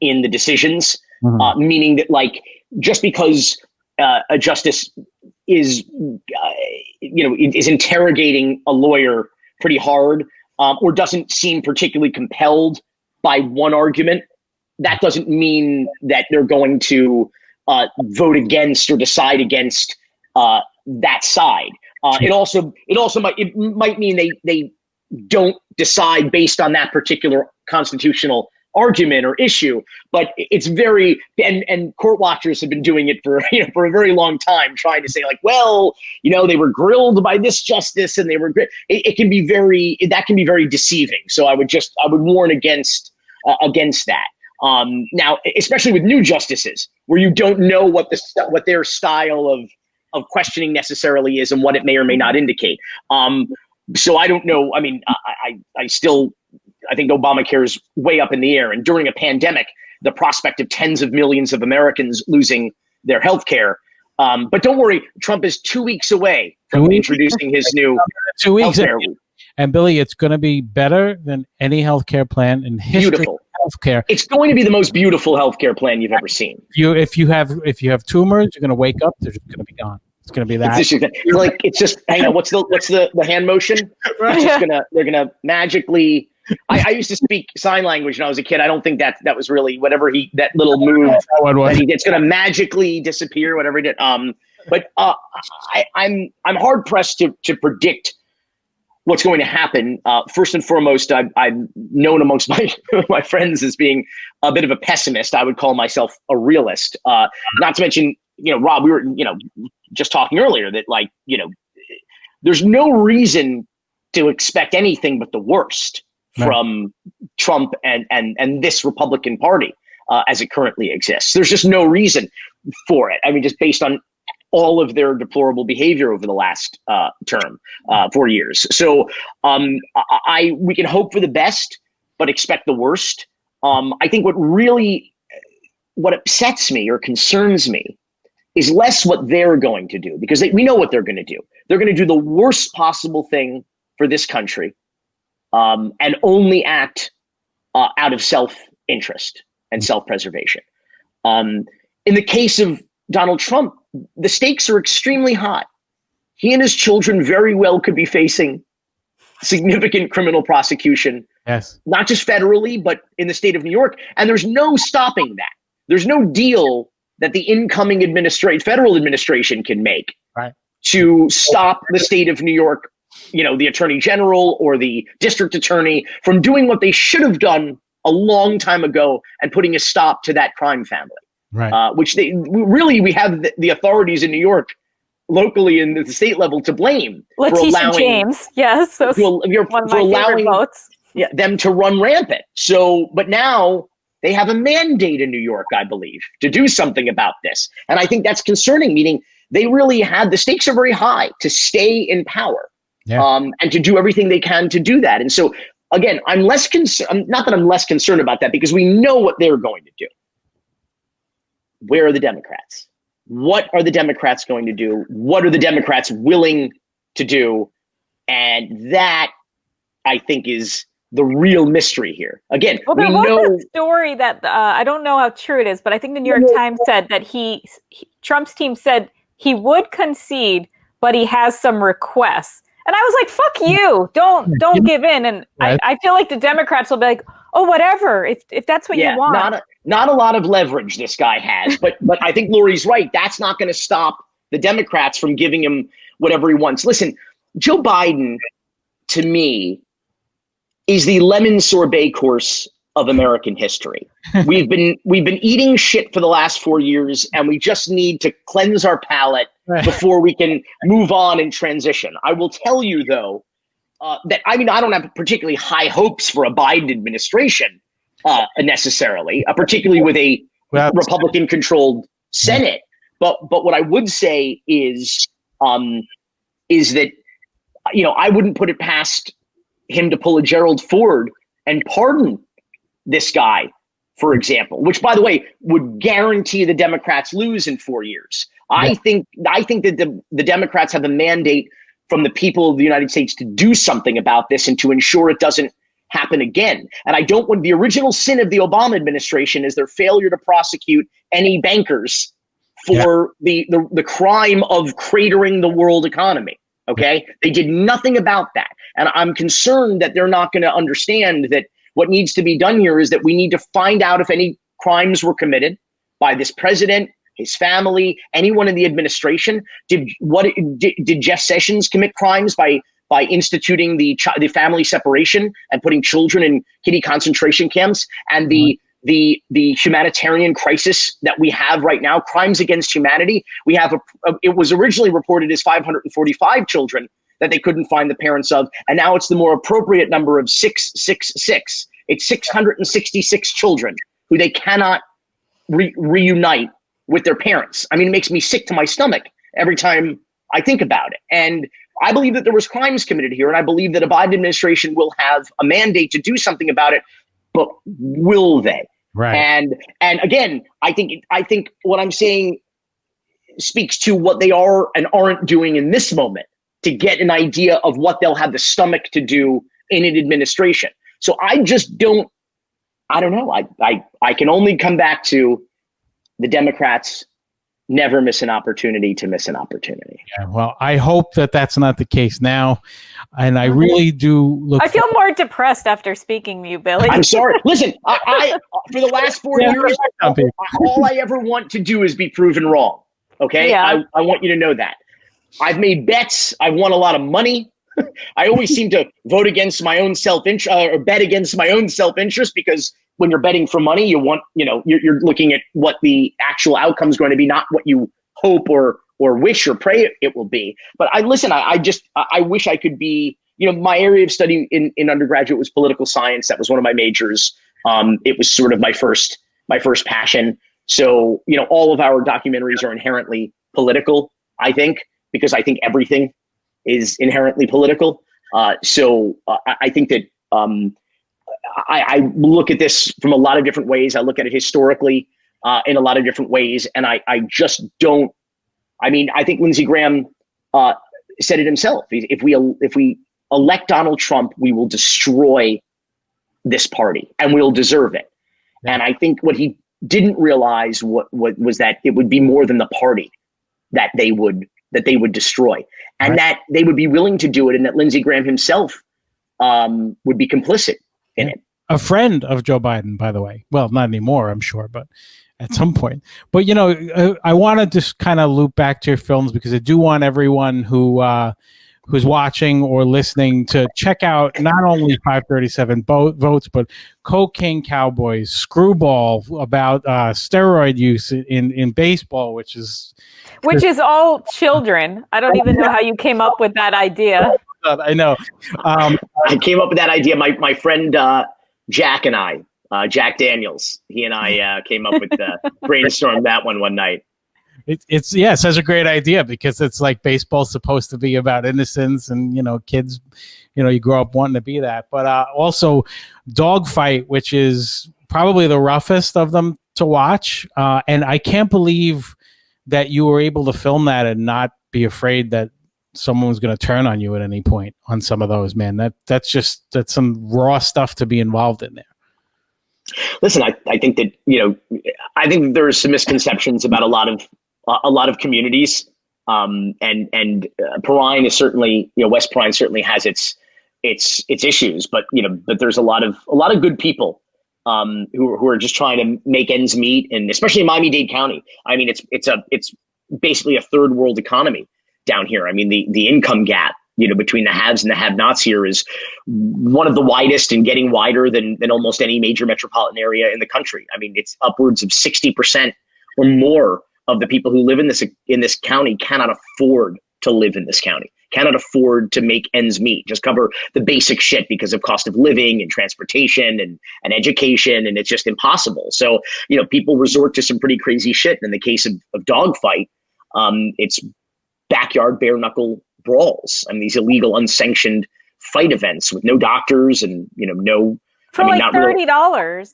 in the decisions. Mm-hmm. Meaning that, like, just because a justice is interrogating a lawyer pretty hard, or doesn't seem particularly compelled by one argument, that doesn't mean that they're going to vote against or decide against that side. It might mean they don't decide based on that particular constitutional argument or issue, but it's very, and court watchers have been doing it for a very long time, trying to say, like, well, they were grilled by this justice and it can be very deceiving. So I would warn against that. Now, especially with new justices, where you don't know what their style of questioning necessarily is and what it may or may not indicate. So I don't know. I mean, I think Obamacare is way up in the air. And during a pandemic, the prospect of tens of millions of Americans losing their health care. But don't worry, Trump is 2 weeks away from introducing his new 2 weeks. And Billy, it's going to be better than any healthcare plan in history. Beautiful. Healthcare. It's going to be the most beautiful healthcare plan you've ever seen. If you have tumors, you're going to wake up. They're just going to be gone. It's going to be that. It's just hang on. What's the hand motion? Right. They're gonna magically. I used to speak sign language when I was a kid. I don't think that was really whatever that little move that he did. It's going to magically disappear. Whatever he did. But I'm hard pressed to predict what's going to happen. First and foremost, I'm known amongst my friends as being a bit of a pessimist. I would call myself a realist. Not to mention, Rob, we were, just talking earlier that, like, there's no reason to expect anything but the worst from Trump and this Republican Party as it currently exists. There's just no reason for it. I mean, just based on all of their deplorable behavior over the last term, 4 years. So we can hope for the best, but expect the worst. I think what upsets me or concerns me is less what they're going to do, because we know what they're going to do. They're going to do the worst possible thing for this country, and only act out of self-interest and self-preservation. In the case of Donald Trump, the stakes are extremely high. He and his children very well could be facing significant criminal prosecution, yes, not just federally, but in the state of New York. And there's no stopping that. There's no deal that the incoming federal administration can make to stop the state of New York, the attorney general or the district attorney from doing what they should have done a long time ago and putting a stop to that crime family. Right. Which we have the authorities in New York locally and the state level to blame Letitia for allowing James, yes, for allowing votes. them to run rampant. So, but now they have a mandate in New York, I believe, to do something about this. And I think that's concerning, meaning they really had, the stakes are very high to stay in power, and to do everything they can to do that. And so, again, I'm less concerned, not that I'm less concerned about that, because we know what they're going to do. Where are the Democrats? What are the Democrats going to do? What are the Democrats willing to do? And that, I think, is the real mystery here. Again, well, there was a story that I don't know how true it is, but I think the New York Times said that Trump's team said he would concede, but he has some requests. And I was like, "Fuck you! Don't give in." And I feel like the Democrats will be like, "Oh, whatever. If that's what you want." Not a lot of leverage this guy has, but I think Lori's right. That's not going to stop the Democrats from giving him whatever he wants. Listen, Joe Biden, to me, is the lemon sorbet course of American history. We've been eating shit for the last 4 years, and we just need to cleanse our palate before we can move on and transition. I will tell you, though, that I don't have particularly high hopes for a Biden administration necessarily, particularly with a Republican-controlled Senate. But what I would say is that I wouldn't put it past him to pull a Gerald Ford and pardon this guy, for example, which, by the way, would guarantee the Democrats lose in 4 years. I think that the Democrats have a mandate from the people of the United States to do something about this and to ensure it doesn't happen again. And I don't want the original sin of the Obama administration is their failure to prosecute any bankers for the crime of cratering the world economy. Okay. They did nothing about that. And I'm concerned that they're not going to understand that what needs to be done here is that we need to find out if any crimes were committed by this president, his family, anyone in the administration. Did Jeff Sessions commit crimes by instituting the family separation and putting children in kiddie concentration camps and the humanitarian crisis that we have right now, crimes against humanity? We have it was originally reported as 545 children that they couldn't find the parents of, and now it's the more appropriate number of 666. It's 666 children who they cannot reunite with their parents. I mean, it makes me sick to my stomach every time I think about it. And I believe that there was crimes committed here, and I believe that a Biden administration will have a mandate to do something about it, but will they? Right. And again, I think what I'm saying speaks to what they are and aren't doing in this moment to get an idea of what they'll have the stomach to do in an administration. So I don't know. I can only come back to the Democrats never miss an opportunity to miss an opportunity. Yeah, well, I hope that that's not the case now. And I really do I feel more depressed after speaking to you, Billy. I'm sorry. Listen, I for the last 4 years, all I ever want to do is be proven wrong. Okay? Yeah. I want you to know that. I've made bets. I've won a lot of money. I always seem to vote against my own self-interest or bet against my own self-interest, because when you're betting for money, you're looking at what the actual outcome is going to be, not what you hope or wish or pray it will be. But I wish I could be, my area of study in undergraduate was political science. That was one of my majors. It was sort of my first passion. So, all of our documentaries are inherently political, I think, because I think everything is inherently political. So I think that I look at this from a lot of different ways. I look at it historically in a lot of different ways. And I just don't, I think Lindsey Graham said it himself. If we elect Donald Trump, we will destroy this party and we'll deserve it. Yeah. And I think what he didn't realize what was that it would be more than the party that they would destroy, and that they would be willing to do it, and that Lindsey Graham himself would be complicit in it. A friend of Joe Biden, by the way. Well, not anymore, I'm sure, but at some point. But, I want to just kind of loop back to your films, because I do want everyone who who's watching or listening to check out not only 537 votes, but Cocaine Cowboys, Screwball about steroid use in baseball, which is all children. I don't even know how you came up with that idea. I know. I came up with that idea. My friend Jack and I, Jack Daniels, he and I came up with brainstormed that one night. It's such a great idea because it's like baseball's supposed to be about innocence and, kids, you grow up wanting to be that. But also Dogfight, which is probably the roughest of them to watch. And I can't believe that you were able to film that and not be afraid that someone was going to turn on you at any point on some of those, man. That's some raw stuff to be involved in there. Listen, I think that, I think there's some misconceptions about a lot of communities, and Perrine is certainly, West Perrine certainly has its issues, but there's a lot of good people who are just trying to make ends meet, and especially in Miami-Dade County. I mean, it's basically a third world economy down here. I mean, the income gap, between the haves and the have-nots here is one of the widest and getting wider than almost any major metropolitan area in the country. I mean, it's upwards of 60% or more of the people who live in this county cannot afford to live in this county, cannot afford to make ends meet, just cover the basic shit because of cost of living and transportation and education, and it's just impossible. So, people resort to some pretty crazy shit. In the case of Dogfight, it's backyard bare knuckle brawls. I mean, these illegal, unsanctioned fight events with no doctors and, no... For like $30.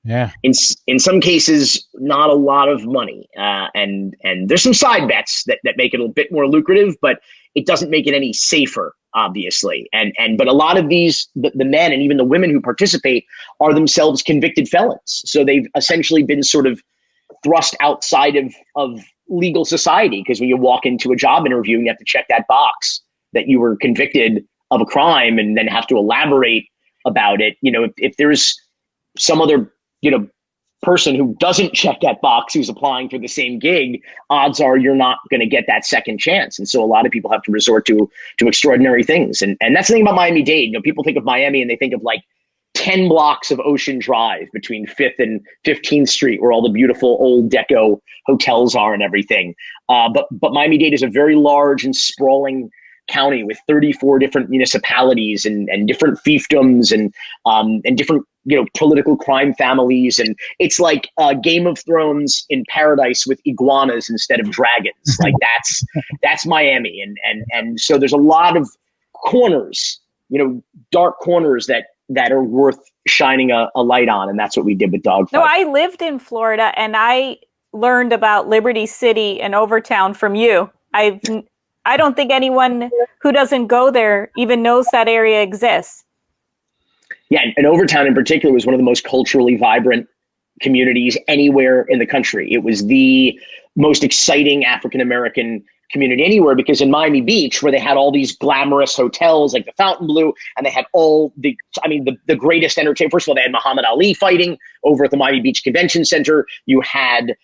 Yeah. In some cases, not a lot of money. And there's some side bets that make it a bit more lucrative, but it doesn't make it any safer, obviously. But a lot of these, the men and even the women who participate are themselves convicted felons. So they've essentially been sort of thrust outside of legal society, because when you walk into a job interview and you have to check that box that you were convicted of a crime and then have to elaborate about it, if there's some other person who doesn't check that box who's applying for the same gig, odds are you're not going to get that second chance. And so a lot of people have to resort to extraordinary things. And that's the thing about Miami-Dade. People think of Miami and they think of like 10 blocks of Ocean Drive between 5th and 15th Street, where all the beautiful old deco hotels are and everything. But Miami-Dade is a very large and sprawling county with 34 different municipalities and different fiefdoms and different political crime families, and it's like Game of Thrones in paradise with iguanas instead of dragons. Like that's Miami, and so there's a lot of corners, dark corners that are worth shining a light on, and that's what we did with Dogfight. No, I lived in Florida, and I learned about Liberty City and Overtown from you. I don't think anyone who doesn't go there even knows that area exists. Yeah, and Overtown in particular was one of the most culturally vibrant communities anywhere in the country. It was the most exciting African-American community anywhere, because in Miami Beach, where they had all these glamorous hotels like the Fontainebleau, and they had all the greatest entertainment. First of all, they had Muhammad Ali fighting over at the Miami Beach Convention Center. You had,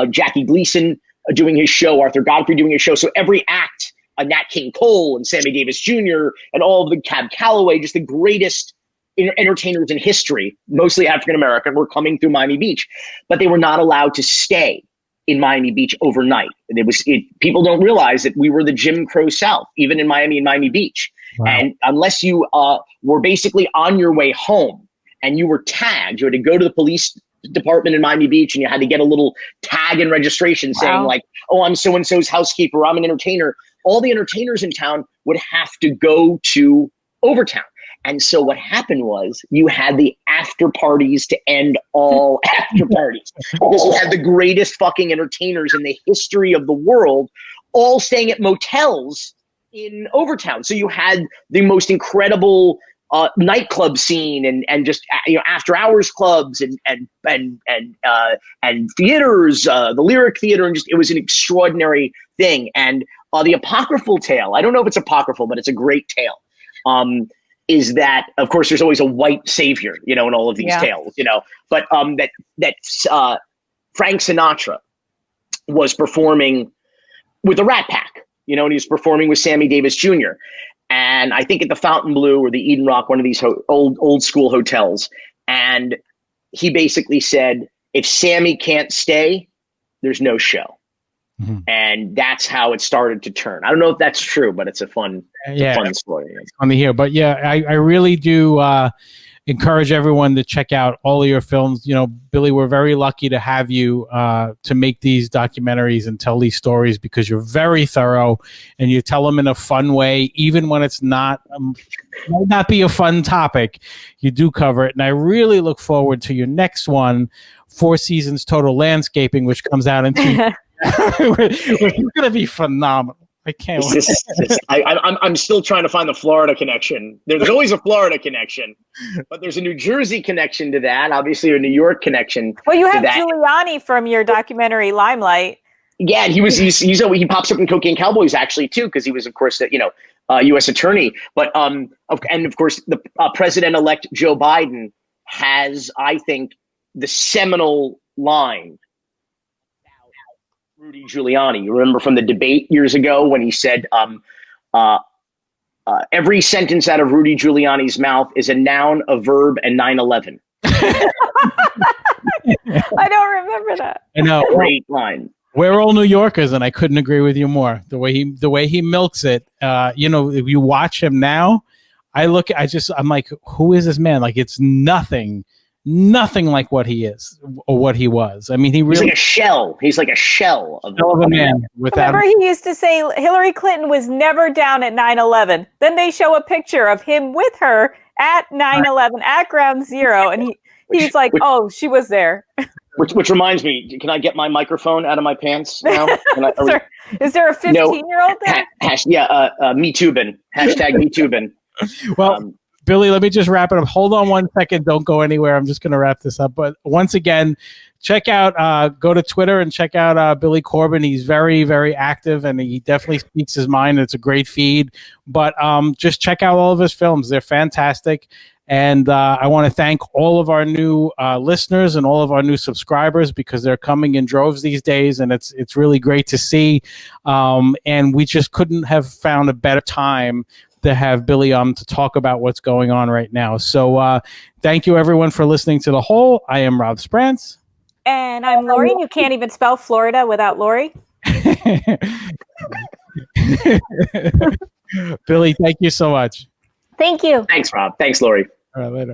Jackie Gleason doing his show, Arthur Godfrey doing his show. So every act, Nat King Cole and Sammy Davis Jr. and all of the Cab Calloway, just the greatest entertainers in history, mostly African-American, were coming through Miami Beach, but they were not allowed to stay in Miami Beach overnight. People don't realize that we were the Jim Crow South, even in Miami and Miami Beach. Wow. And unless you were basically on your way home and you were tagged, you had to go to the police department in Miami Beach and you had to get a little tag and registration saying like, oh, I'm so-and-so's housekeeper, I'm an entertainer. All the entertainers in town would have to go to Overtown. And so what happened was you had the after parties to end all after parties, because you had the greatest fucking entertainers in the history of the world all staying at motels in Overtown. So you had the most incredible nightclub scene and just after hours clubs and theaters, the Lyric Theater, and just it was an extraordinary thing. And the apocryphal tale, I don't know if it's apocryphal, but it's a great tale. Is that, of course, there's always a white savior, in all of these tales, but that Frank Sinatra was performing with the Rat Pack and he was performing with Sammy Davis Jr. And I think at the Fontainebleau or the Eden Rock, one of these old school hotels. And he basically said, if Sammy can't stay, there's no show. Mm-hmm. And that's how it started to turn. I don't know if that's true, but it's a fun story. It's fun to hear. But yeah, I really do encourage everyone to check out all of your films. Billy, we're very lucky to have you to make these documentaries and tell these stories, because you're very thorough and you tell them in a fun way, even when it's might not be a fun topic. You do cover it, and I really look forward to your next one, 4 Seasons Total Landscaping, which comes out in 2 which is going to be phenomenal. I can't wait. I'm still trying to find the Florida connection. There's always a Florida connection, but there's a New Jersey connection to that. Obviously, a New York connection. Well, you have Giuliani from your documentary Limelight. Yeah, and he pops up in Cocaine Cowboys actually too, because he was, of course, U.S. attorney. But and of course, the President-elect Joe Biden has, I think, the seminal line. Rudy Giuliani. You remember from the debate years ago when he said, every sentence out of Rudy Giuliani's mouth is a noun, a verb, and 9/11. I don't remember that. I know. Great line. We're all New Yorkers, and I couldn't agree with you more. The way he milks it, if you watch him now, I'm like, who is this man? Like, it's nothing like what he is or what he was. I mean, he's like a shell. He's like a shell of a man. Remember, he used to say Hillary Clinton was never down at 9/11. Then they show a picture of him with her at 9/11 at Ground Zero, and he's like, "Oh, she was there." Which reminds me, can I get my microphone out of my pants now? Is there a 15-year-old there? Me Toobin. Hashtag Me Toobin. Well. Billy, let me just wrap it up. Hold on 1 second. Don't go anywhere. I'm just going to wrap this up. But once again, go to Twitter and check out Billy Corben. He's very, very active, and he definitely speaks his mind. It's a great feed. But just check out all of his films. They're fantastic. And I want to thank all of our new listeners and all of our new subscribers, because they're coming in droves these days, and it's really great to see. And we just couldn't have found a better time to have Billy to talk about what's going on right now. So thank you, everyone, for listening to The Hole. I am Rob Sprance. And I'm Lori. You can't even spell Florida without Lori. Billy, thank you so much. Thank you. Thanks, Rob. Thanks, Lori. All right, later.